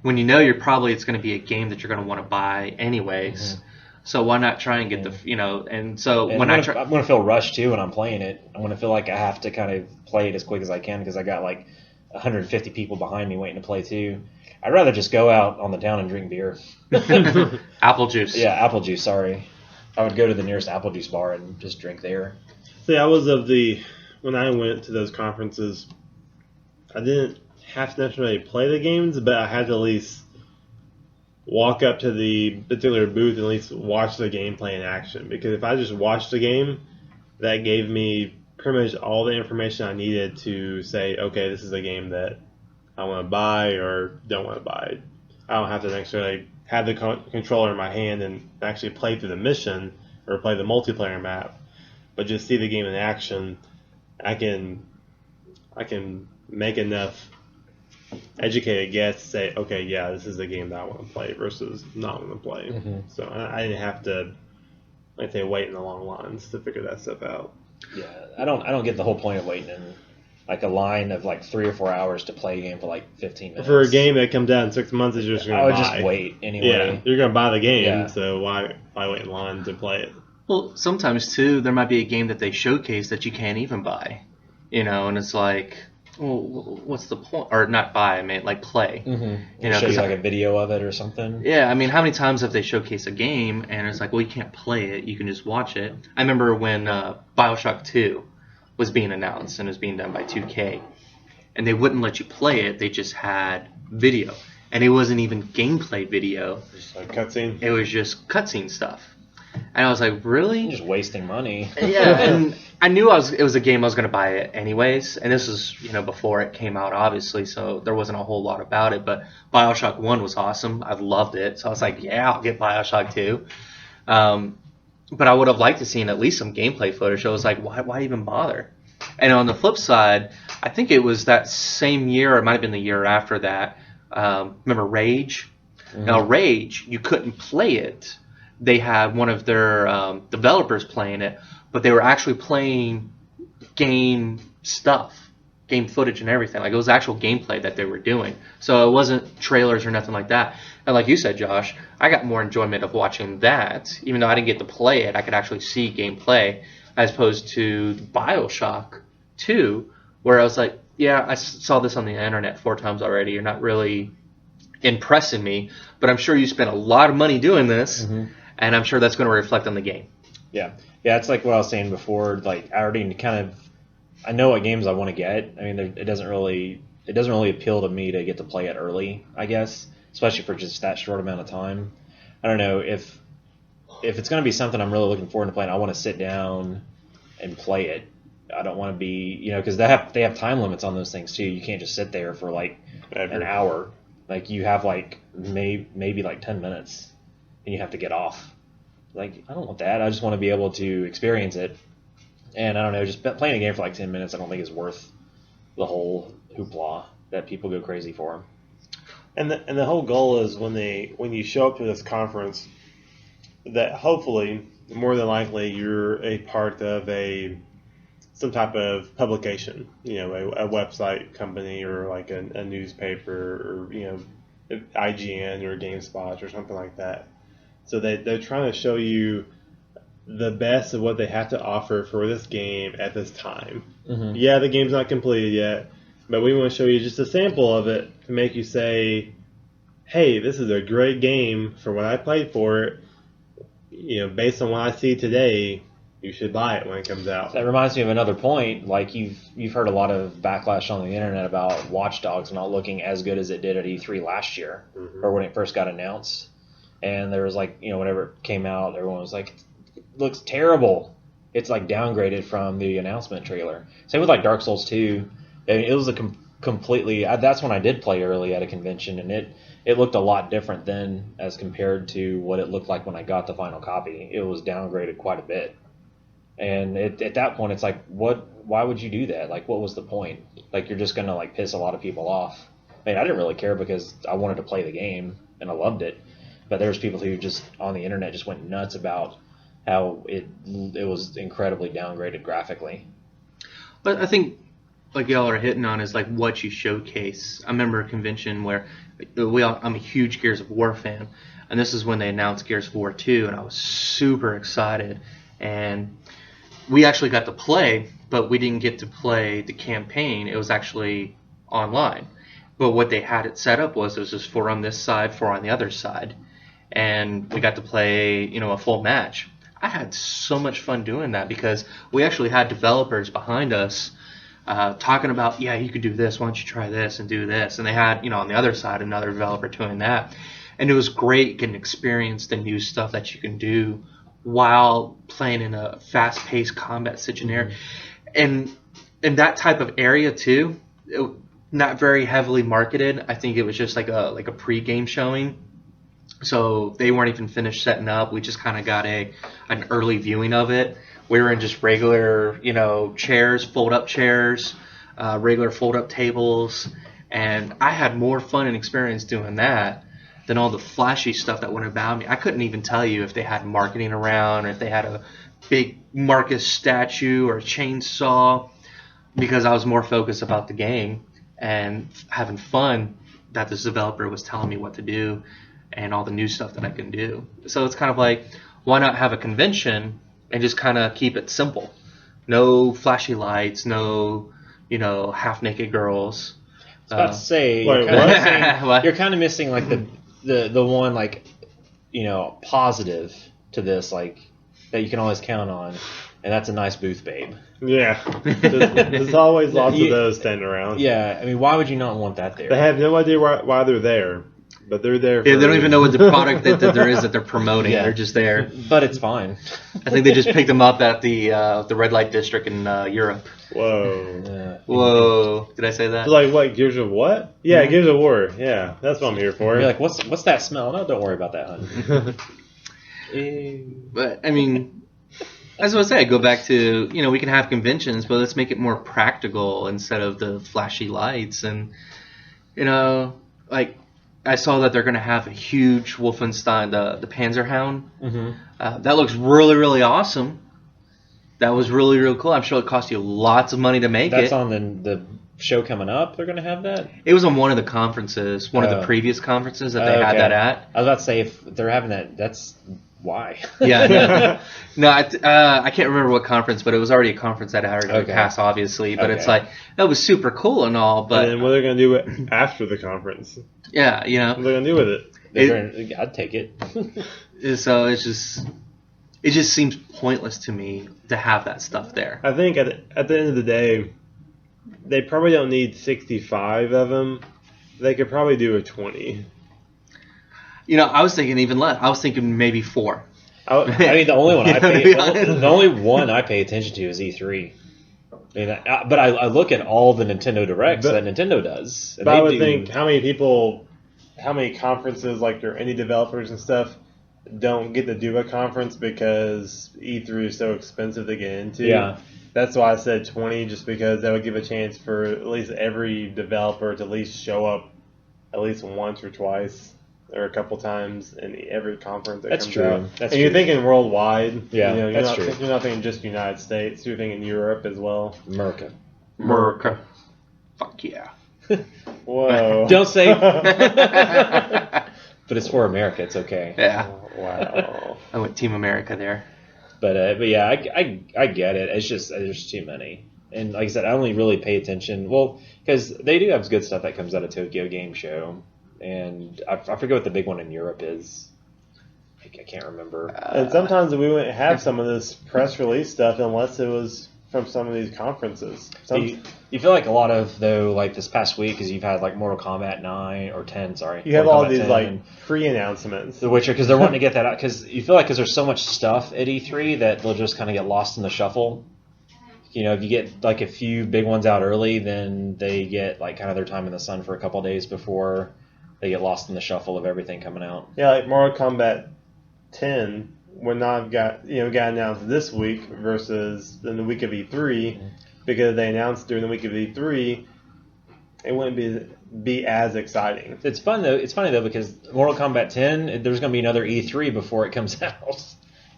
when you know it's going to be a game that you're going to want to buy anyways. So why not try and get I'm going to feel rushed too when I'm playing it. I'm going to feel like I have to kind of play it as quick as I can because I got like 150 people behind me waiting to play too. I'd rather just go out on the town and drink beer. Apple juice. Yeah, apple juice, sorry. I would go to the nearest apple juice bar and just drink there. See, when I went to those conferences, I didn't have to necessarily play the games, but I had to at least walk up to the particular booth and at least watch the gameplay in action. Because if I just watched the game, that gave me pretty much all the information I needed to say, okay, this is a game that I want to buy or don't want to buy. I don't have to necessarily have the controller in my hand and actually play through the mission or play the multiplayer map, but just see the game in action. I can make enough educated guess say, okay, yeah, this is a game that I want to play versus not want to play. Mm-hmm. So I didn't have to, like, say, wait in the long lines to figure that stuff out. Yeah, I don't get the whole point of waiting in like a line of like 3 or 4 hours to play a game for like 15 minutes. For a game that comes out in 6 months, you're just going to buy. I would just wait anyway. Yeah, you're going to buy the game, Yeah. so why wait in line to play it? Well, sometimes too, there might be a game that they showcase that you can't even buy, and it's like, well, what's the point? Or not buy, I mean, like play. Mm-hmm. Show you like a video of it or something. Yeah, I mean, how many times have they showcased a game and it's like, well, you can't play it, you can just watch it. I remember when BioShock 2 was being announced and it was being done by 2K, and they wouldn't let you play it, they just had video. And it wasn't even gameplay video. Just like cutscene? It was just cutscene stuff. And I was like, really? You're just wasting money. Yeah, and I knew it was a game I was going to buy it anyways. And this was, before it came out, obviously, so there wasn't a whole lot about it. But BioShock 1 was awesome. I loved it. So I was like, yeah, I'll get BioShock 2. But I would have liked to seen at least some gameplay footage. I was like, why even bother? And on the flip side, I think it was that same year, or it might have been the year after that. Remember Rage? Mm-hmm. Now, Rage, you couldn't play it. They had one of their developers playing it, but they were actually playing game stuff, game footage and everything. Like, it was actual gameplay that they were doing. So it wasn't trailers or nothing like that. And like you said, Josh, I got more enjoyment of watching that. Even though I didn't get to play it, I could actually see gameplay, as opposed to BioShock 2, where I was like, yeah, I saw this on the internet 4 times already. You're not really impressing me, but I'm sure you spent a lot of money doing this. Mm-hmm. And I'm sure that's going to reflect on the game. Yeah, it's like what I was saying before. Like, I already I know what games I want to get. I mean, it doesn't really appeal to me to get to play it early, I guess, especially for just that short amount of time. I don't know if it's going to be something I'm really looking forward to playing. I want to sit down and play it. I don't want to be, because they have time limits on those things too. You can't just sit there for like an hour. Like, you have like maybe like 10 minutes. And you have to get off. Like, I don't want that. I just want to be able to experience it. And I don't know, just playing a game for like 10 minutes, I don't think is worth the whole hoopla that people go crazy for. And the whole goal is when you show up to this conference, that hopefully, more than likely, you're a part of some type of publication. A website company or like a newspaper or IGN or GameSpot or something like that. So they're trying to show you the best of what they have to offer for this game at this time. Mm-hmm. Yeah, the game's not completed yet, but we want to show you just a sample of it to make you say, hey, this is a great game for what I played for it. Based on what I see today, you should buy it when it comes out. That reminds me of another point. Like, you've heard a lot of backlash on the internet about Watch Dogs not looking as good as it did at E3 last year, mm-hmm. or when it first got announced. And there was like, whenever it came out, everyone was like, it looks terrible. It's like downgraded from the announcement trailer. Same with like Dark Souls 2. I mean, it was a completely, that's when I did play early at a convention, and it looked a lot different then as compared to what it looked like when I got the final copy. It was downgraded quite a bit. And at that point, it's like, why would you do that? Like, what was the point? Like, you're just going to like piss a lot of people off. I mean, I didn't really care because I wanted to play the game and I loved it. But there's people who just on the internet just went nuts about how it was incredibly downgraded graphically. But I think, like y'all are hitting on, is like what you showcase. I remember a convention where I'm a huge Gears of War fan, and this is when they announced Gears of War 2, and I was super excited. And we actually got to play, but we didn't get to play the campaign. It was actually online. But what they had it set up was just 4 on this side, 4 on the other side. And we got to play, a full match. I had so much fun doing that because we actually had developers behind us talking about, yeah, you could do this. Why don't you try this and do this? And they had, on the other side, another developer doing that. And it was great getting to experience the new stuff that you can do while playing in a fast-paced combat situation. And in that type of area, too, not very heavily marketed. I think it was just like a pre-game showing. So they weren't even finished setting up. We just kind of got an early viewing of it. We were in just regular, chairs, fold-up chairs, regular fold-up tables, And I had more fun and experience doing that than all the flashy stuff that went about me. I couldn't even tell you if they had marketing around or if they had a big Marcus statue or a chainsaw, because I was more focused about the game and having fun that this developer was telling me what to do and all the new stuff that I can do. So it's kind of like, why not have a convention and just kind of keep it simple? No flashy lights, no, half-naked girls. I was about to say, you're kind of missing like the one like, positive to this, like that you can always count on, and that's a nice booth babe. Yeah, there's always lots of those standing around. Yeah, I mean, why would you not want that there? They have no idea why they're there, but they're there. Yeah, they don't even know what the product that there is that they're promoting. Yeah. They're just there. But it's fine. I think they just picked them up at the red light district in Europe. Whoa. Whoa. Did I say that? Like what? Gears of what? Yeah, Gears of War. Yeah, that's what I'm here for. You're like, what's that smell? No, don't worry about that, hon. But I mean, as I say, go back to, we can have conventions, but let's make it more practical instead of the flashy lights. And, like, I saw that they're going to have a huge Wolfenstein, the Panzerhound. Mm-hmm. That looks really, really awesome. That was really, really cool. I'm sure it cost you lots of money to make That's on the show coming up. They're going to have that? It was on one of the conferences, one of the previous conferences that they had that at. I was about to say, if they're having that, that's... Why? Yeah, no, I can't remember what conference, but it was already a conference that had already passed, obviously. But it's like, that was super cool and all, but... And then what are they going to do after the conference? Yeah, What are they going to do with it? I'd take it. So it just seems pointless to me to have that stuff there. I think at the end of the day, they probably don't need 65 of them. They could probably do a 20. I was thinking even less. I was thinking maybe 4. I mean, the only one I pay attention to is E3. But I look at all the Nintendo Directs that Nintendo does. But I would think how many conferences like their indie developers and stuff don't get to do a conference because E3 is so expensive to get into. Yeah. That's why I said 20, just because that would give a chance for at least every developer to at least show up at least once or twice. Or a couple times in every conference that comes out. That's and you're thinking worldwide. Yeah, you're not thinking just United States. You're thinking Europe as well. America. Fuck yeah. Whoa. Don't say. But it's for America. It's okay. Yeah. Wow. I went Team America there. But yeah, I get it. It's just there's too many. And like I said, I only really pay attention. Well, because they do have good stuff that comes out of Tokyo Game Show. And I forget what the big one in Europe is. I can't remember. And sometimes we wouldn't have some of this press release stuff unless it was from some of these conferences. You feel like a lot of, though, like this past week, because you've had like Mortal Kombat 9 or 10, sorry. You have all these like pre-announcements. The Witcher, because they're wanting to get that out. Because you feel like because there's so much stuff at E3 that they'll just kind of get lost in the shuffle. If you get like a few big ones out early, then they get like kind of their time in the sun for a couple of days before they get lost in the shuffle of everything coming out. Yeah, like Mortal Kombat 10 would not have got announced this week versus in the week of E3 because they announced during the week of E3 it wouldn't be as exciting. It's fun though. It's funny though because Mortal Kombat 10 there's going to be another E3 before it comes out.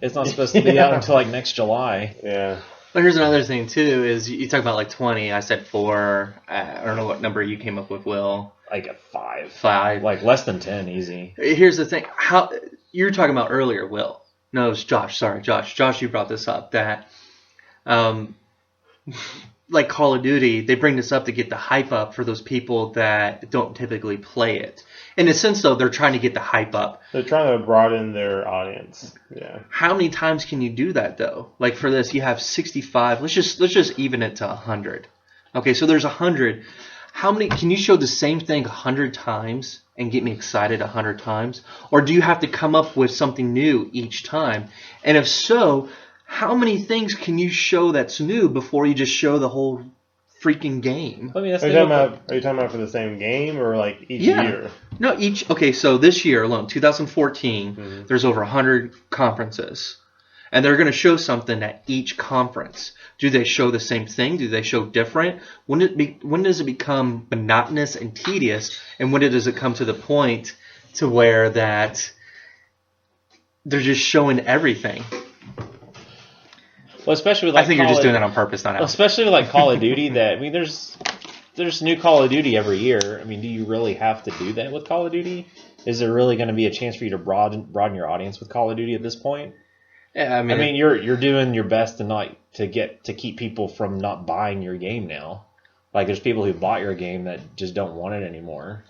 It's not supposed to be out until like next July. Yeah. But here's another thing too: is you talk about like 20. I said 4. I don't know what number you came up with, Will. Like a 5. 5. Like less than 10, easy. Here's the thing: how you were talking about earlier, Will? No, it was Josh. Sorry, Josh. Josh, you brought this up that, like Call of Duty, they bring this up to get the hype up for those people that don't typically play it. In a sense, though, they're trying to get the hype up. They're trying to broaden their audience. Yeah. How many times can you do that, though? Like for this, you have 65. Let's just even it to 100. Okay, so there's 100. How many can you show the same thing 100 times and get me excited 100 times? Or do you have to come up with something new each time? And if so, how many things can you show that's new before you just show the whole freaking game? I mean, are you talking about for the same game or like each year? No, each. Okay, so this year alone, 2014, there's over 100 conferences. and they're going to show something at each conference. Do they show the same thing? Do they show different? When does it become monotonous and tedious? And when does it come to the point to where that they're just showing everything? Well, especially with like I think you're just doing that on purpose, not especially with like Call of Duty. That I mean, there's new Call of Duty every year. I mean, do you really have to do that with Call of Duty? Is there really going to be a chance for you to broaden your audience with Call of Duty at this point? Yeah, I mean, you're doing your best to keep people from not buying your game now. Like there's people who bought your game that just don't want it anymore.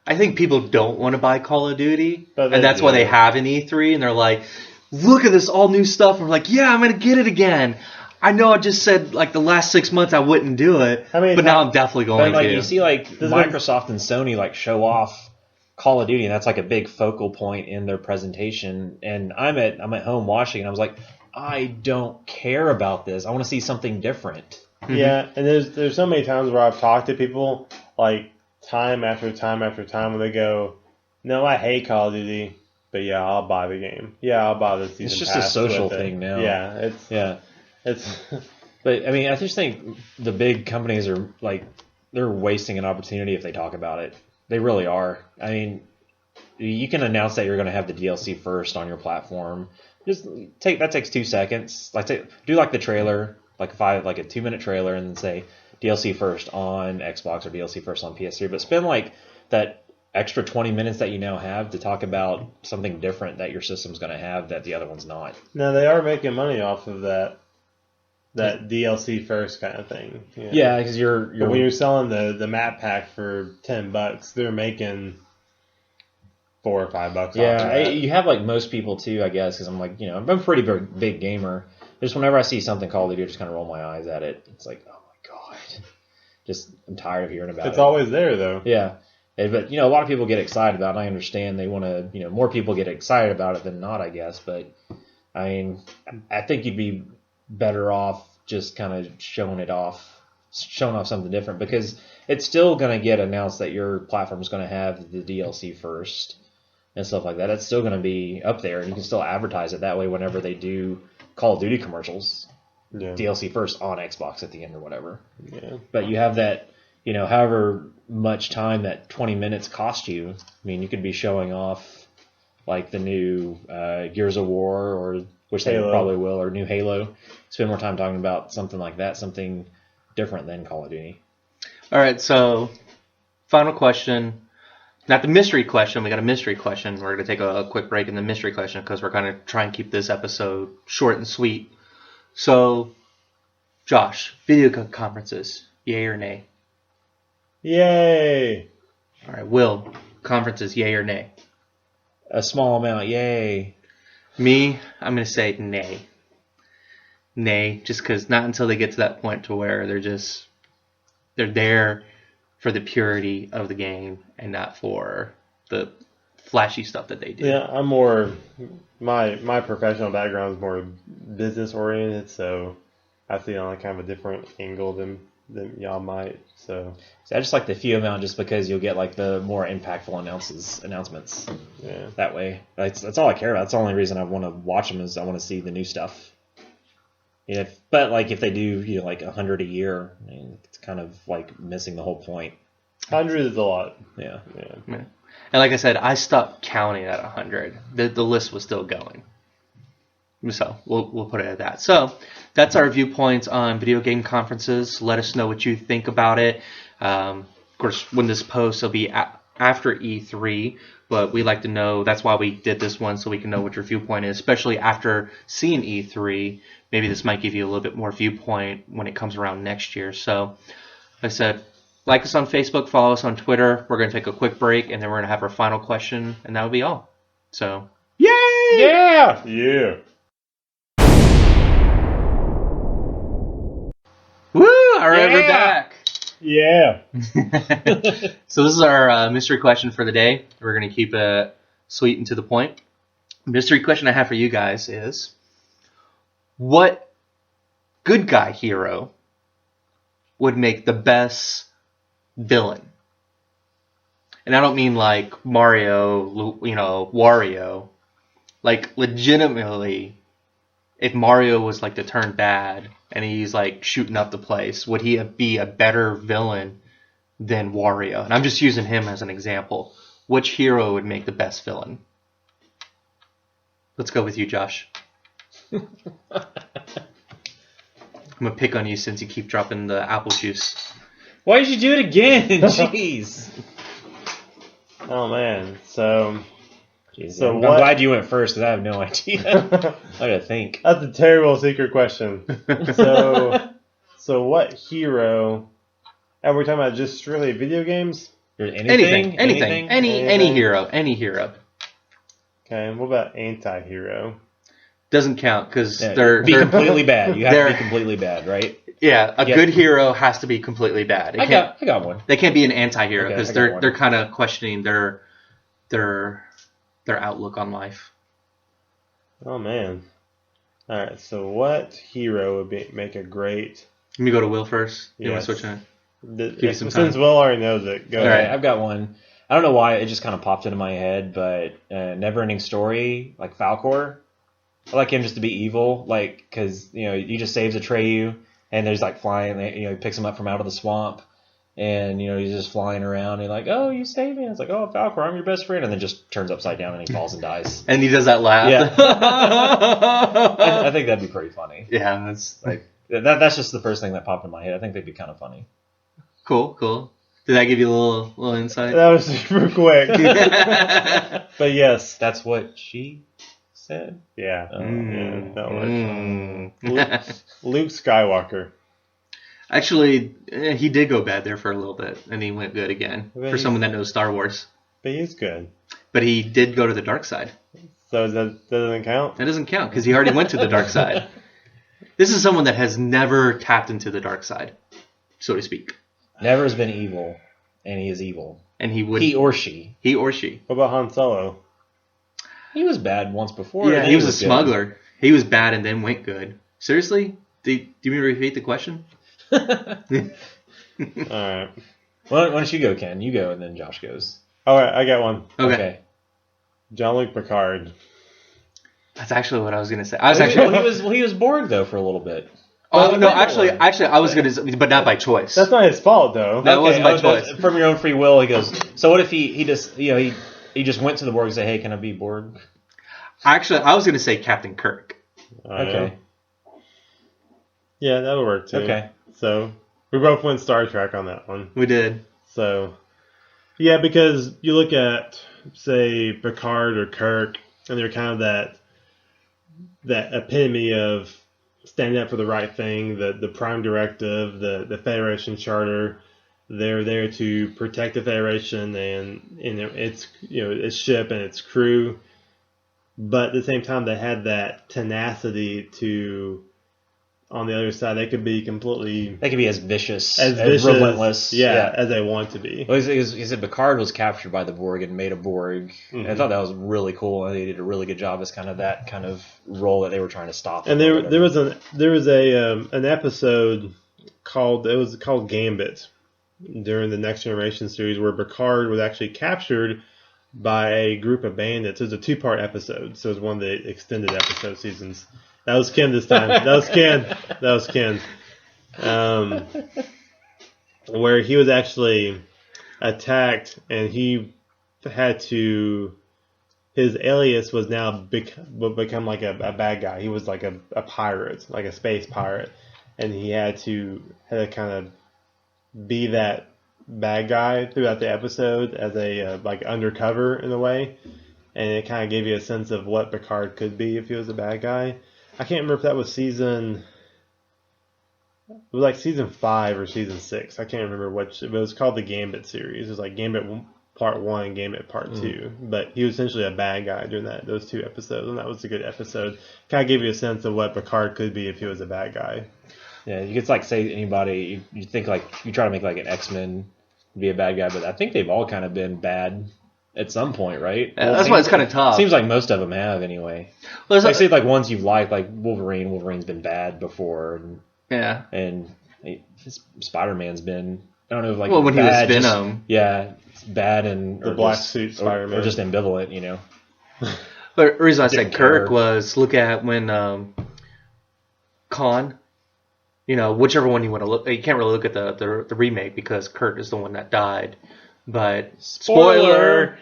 I think people don't want to buy Call of Duty, and that's do. why they have an E3, and they're like, look at this all new stuff. And we're like, yeah, I'm going to get it again. I know I just said like the last 6 months I wouldn't do it, but now I'm definitely going to. to. You see like Microsoft and Sony like show off Call of Duty, and that's like a big focal point in their presentation. And I'm at home watching, and I was like, I don't care about this. I want to see something different. Yeah, and there's so many times where I've talked to people like time after time after time when they go, no, I hate Call of Duty, but yeah, I'll buy the game. Yeah, I'll buy the season It's just pass a social with it. thing now. Yeah, it's. But I mean, I just think the big companies are like they're wasting an opportunity if they talk about it. They really are. I mean, you can announce that you're going to have the DLC first on your platform. Just that takes 2 seconds. Do like the trailer, like a 2-minute trailer, and then say DLC first on Xbox or DLC first on PS3. But spend like that extra 20 minutes that you now have to talk about something different that your system's going to have that the other one's not. No, they are making money off of that DLC first kind of thing. You know? Yeah, because But when you're selling the map pack for $10, they're making $4 or $5 off of that. You have like most people too, I guess, because I'm like, I'm a pretty big gamer. Just whenever I see something Call of Duty, I just kind of roll my eyes at it. It's like, oh my god, I'm tired of hearing about it. It's always there though. Yeah, but a lot of people get excited about it. And I understand they want to, more people get excited about it than not, I guess. But I mean, I think you'd be better off just kind of showing off something different, because it's still going to get announced that your platform is going to have the DLC first and stuff like that. It's still going to be up there, and you can still advertise it that way whenever they do Call of Duty commercials. Yeah. DLC first on Xbox at the end or whatever. Yeah. But you have that, however much time that 20 minutes cost you. I mean, you could be showing off like the new Gears of War, or which they probably will, or new Halo. Spend more time talking about something like that, something different than Call of Duty. All right, so final question. Not the mystery question. We got a mystery question. We're going to take a quick break in the mystery question because we're going to try and keep this episode short and sweet. So, Josh, video conferences, yay or nay? Yay! All right, Will, conferences, yay or nay? A small amount, yay. Me, I'm going to say nay. Nay, just because not until they get to that point to where they're there for the purity of the game and not for the flashy stuff that they do. Yeah, I'm more, my professional background is more business oriented, so I see it on kind of a different angle than y'all might. So I just like the few amount just because you'll get like the more impactful announcements. Yeah. That way, that's all I care about. That's the only reason I want to watch them, is I want to see the new stuff. But like if they do like 100 a year, I mean, it's kind of like missing the whole point. 100 is a lot. Yeah. And like I said, I stopped counting at 100. The list was still going. So we'll put it at that. So that's our viewpoints on video game conferences. Let us know what you think about it. Of course, when this post will be after E3, but we like to know. That's why we did this one, so we can know what your viewpoint is, especially after seeing E3. Maybe this might give you a little bit more viewpoint when it comes around next year. So, like I said, like us on Facebook, follow us on Twitter. We're going to take a quick break, and then we're going to have our final question, and that will be all. So, yay! Yeah! Yeah! Woo! All right, we're back. Yeah. So this is our mystery question for the day. We're going to keep it sweet and to the point. Mystery question I have for you guys is, what good guy hero would make the best villain? And I don't mean like Mario, Wario. Like legitimately, if Mario was like to turn bad and he's like shooting up the place, would he be a better villain than Wario? And I'm just using him as an example. Which hero would make the best villain? Let's go with you, Josh. I'm gonna pick on you since you keep dropping the apple juice. Why did you do it again? Jeez. Oh man. So I'm glad you went first because I have no idea. I gotta think. That's a terrible secret question. So what hero? And we're talking about just strictly video games? Anything. Any hero. Okay, what about anti-hero? Doesn't count because they're completely bad. You have to be completely bad, right? Yeah, a good hero has to be completely bad. I got one. They can't be an anti-hero because they're kind of questioning their outlook on life. Oh man! All right, so what hero would make a great? Let me go to Will first. You want to switch on? Since Will already knows it, go ahead. All right, I've got one. I don't know why it just kind of popped into my head, but Neverending Story, like Falcor. I like him just to be evil, like because he just saves Atreyu, and there's like flying. He picks him up from out of the swamp, and he's just flying around. And he's like, "Oh, you saved me!" And it's like, "Oh, Falcor, I'm your best friend," and then just turns upside down and he falls and dies. And he does that laugh. Yeah, I think that'd be pretty funny. Yeah, that's like that's just the first thing that popped in my head. I think they'd be kind of funny. Cool. Did that give you a little insight? That was super quick. But yes, that's what she said. Yeah. Luke Skywalker. Actually, he did go bad there for a little bit, and he went good again for someone that knows Star Wars. But he's good. But he did go to the dark side. So that doesn't count? That doesn't count because he already went to the dark side. This is someone that has never tapped into the dark side, so to speak. Never has been evil, and he is evil. And he would. He or she. What about Han Solo? He was bad once before. Yeah, he was a smuggler. Good. He was bad and then went good. Seriously? Do you mean to repeat the question? All right. Why don't you go, Ken? You go, and then Josh goes. All right, I got one. Okay. Jean-Luc Picard. That's actually what I was gonna say. He was Borg though for a little bit. Oh no! Actually, I was gonna, but not by choice. That's not his fault, though. That wasn't by choice. From your own free will, he goes. So what if he just he just went to the Borg and said, "Hey, can I be Borg?" Actually, I was gonna say Captain Kirk. Okay. Yeah, that'll work too. Okay. So we both went Star Trek on that one. We did. So yeah, because you look at say Picard or Kirk, and they're kind of that epitome of standing up for the right thing, the Prime Directive, the Federation Charter. They're there to protect the Federation and its its ship and its crew. But at the same time, they had that tenacity to, on the other side, they could be as vicious, as relentless. Yeah, as they want to be. Well, he said Picard was captured by the Borg and made a Borg. Mm-hmm. And I thought that was really cool. And they did a really good job as kind of that kind of role that they were trying to stop. And there was an episode called Gambit during the Next Generation series where Picard was actually captured by a group of bandits. It was a 2-part episode, so it was one of the extended episode seasons. That was Ken this time. That was Ken. Where he was actually attacked, and he had to. His alias was now become like a bad guy. He was like a pirate, like a space pirate, and he had to kind of be that bad guy throughout the episode as a like undercover in a way, and it kind of gave you a sense of what Picard could be if he was a bad guy. I can't remember if that was season 5 or season 6. I can't remember which. It was called the Gambit series. It was like Gambit Part 1 and Gambit Part 2. But he was essentially a bad guy during those 2 episodes, and that was a good episode. Kind of gave you a sense of what Picard could be if he was a bad guy. Yeah, you could like say anybody. You think like you try to make like an X-Men be a bad guy, but I think they've all kind of been bad at some point, right? Yeah, that's why it's kind of tough. Seems like most of them have anyway. Well, like say like ones you've liked, like Wolverine. Wolverine's been bad before, and Spider-Man's been. I don't know, like when bad, he was Venom. It's bad and the black suit Spider-Man, or just ambivalent, But the reason I said Kirk was look at when Khan. You know, whichever one you want to look. You can't really look at the remake because Kurt is the one that died. But spoiler.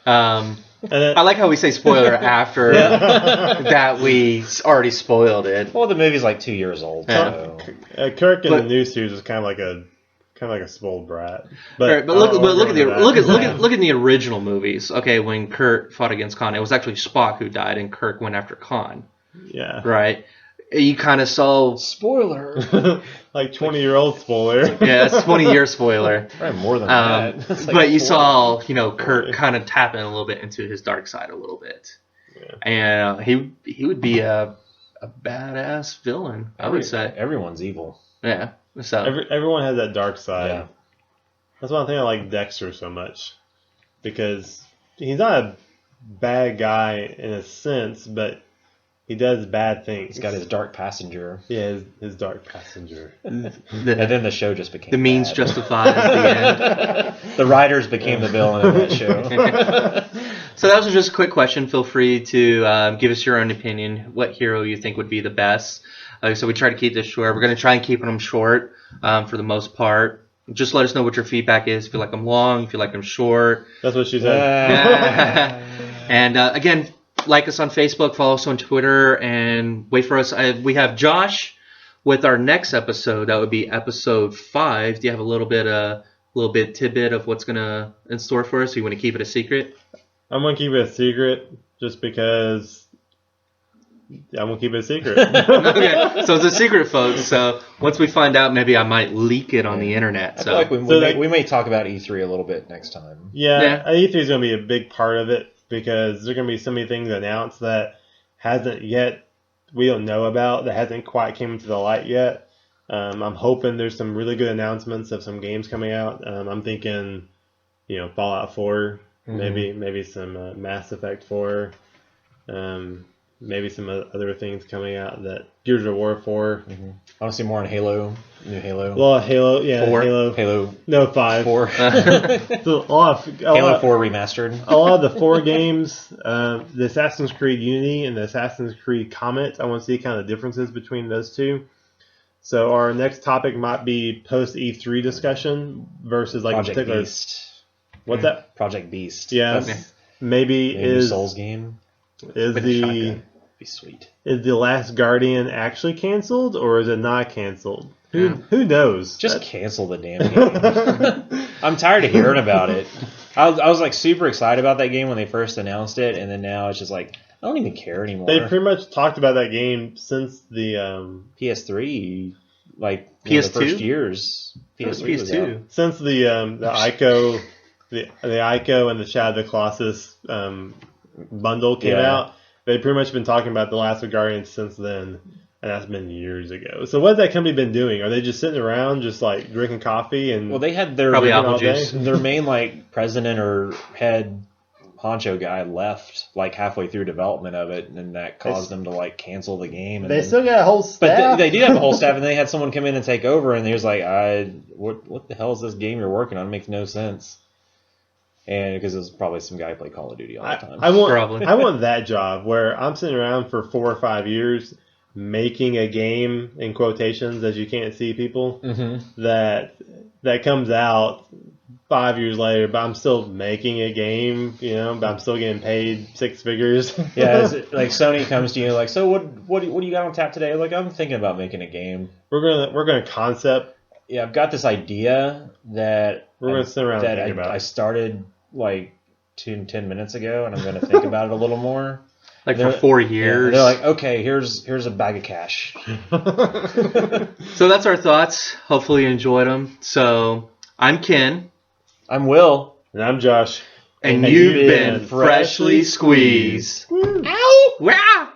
I like how we say spoiler after that we already spoiled it. Well, the movie's like 2 years old. Yeah. So. Kirk in the new series is kind of like a spoiled brat. But look at the original movies. Okay, when Kurt fought against Khan, it was actually Spock who died, and Kirk went after Khan. Yeah. Right. You kind of saw spoiler, like 20-year-old spoiler. Yeah, it's 20-year spoiler. Probably more than that. Like but you saw, Kurt kind of tapping a little bit into his dark side a little bit, and he would be a badass villain. I would say everyone's evil. Yeah, so everyone has that dark side. Yeah. That's why I think I like Dexter so much, because he's not a bad guy in a sense, but he does bad things. He's got his dark passenger. Yeah, his dark passenger. And then the show just became the means bad. justified at the end. The writers became the villain of that show. So that was just a quick question. Feel free to give us your own opinion. What hero you think would be the best? So we try to keep this short. We're going to try and keep them short for the most part. Just let us know what your feedback is. If you like them long, if you like them short. That's what she said. And again, like us on Facebook, follow us on Twitter, and wait for us. We have Josh with our next episode. That would be episode 5. Do you have a little bit tidbit of what's gonna in store for us? Or you want to keep it a secret? I'm gonna keep it a secret just because I'm gonna keep it a secret. Okay, so it's a secret, folks. So once we find out, maybe I might leak it on the internet. I feel like we may talk about E3 a little bit next time. Yeah. E3 is gonna be a big part of it, because there's going to be so many things announced that we don't know about, that hasn't quite came to the light yet. I'm hoping there's some really good announcements of some games coming out. I'm thinking, Fallout 4, maybe some Mass Effect 4, maybe some other things coming out, that Gears of War 4. Mm-hmm. I want to see more on Halo, new Halo. Well, Halo, yeah, 4. Halo. No, 5. 4. So Halo 4 remastered. A lot of the 4 games, the Assassin's Creed Unity and the Assassin's Creed Comet, I want to see kind of differences between those two. So our next topic might be post E3 discussion versus like Project a particular. Beast. What's that? Project Beast. Yes. Okay. Maybe New Souls game. Is Be sweet. Is The Last Guardian actually canceled, or is it not canceled? Who knows? Just cancel the damn game. I'm tired of hearing about it. I was like super excited about that game when they first announced it, and then now it's just like I don't even care anymore. They pretty much talked about that game since the PS3, like PS2 the first years. PS3 was out. Since the Ico, the Ico and the Shadow of the Colossus bundle came out. They've pretty much been talking about The Last Guardian since then, and that's been years ago. So what has that company been doing? Are they just sitting around, just like drinking coffee and? Well, they had their probably apple juice. Their main like president or head honcho guy left like halfway through development of it, and that caused them to like cancel the game. And they still got a whole staff. But they did have a whole staff, and they had someone come in and take over, and he was like, "What the hell is this game you're working on? It makes no sense." And because it was probably some guy who played Call of Duty all the time. I want that job where I'm sitting around for 4 or 5 years making a game, in quotations, as you can't see people, that comes out 5 years later, but I'm still making a game, but I'm still getting paid 6 figures. Yeah, like Sony comes to you like, so what do you got on tap today? Like, I'm thinking about making a game. We're gonna concept. Yeah, I've got this idea that we're gonna sit around and think about. I started like 10 minutes ago, and I'm gonna think about it a little more. Like for 4 years. Yeah, they're like, okay, here's a bag of cash. So that's our thoughts. Hopefully you enjoyed them. So I'm Ken. I'm Will. And I'm Josh. And you've been freshly squeezed. Ow! Wow!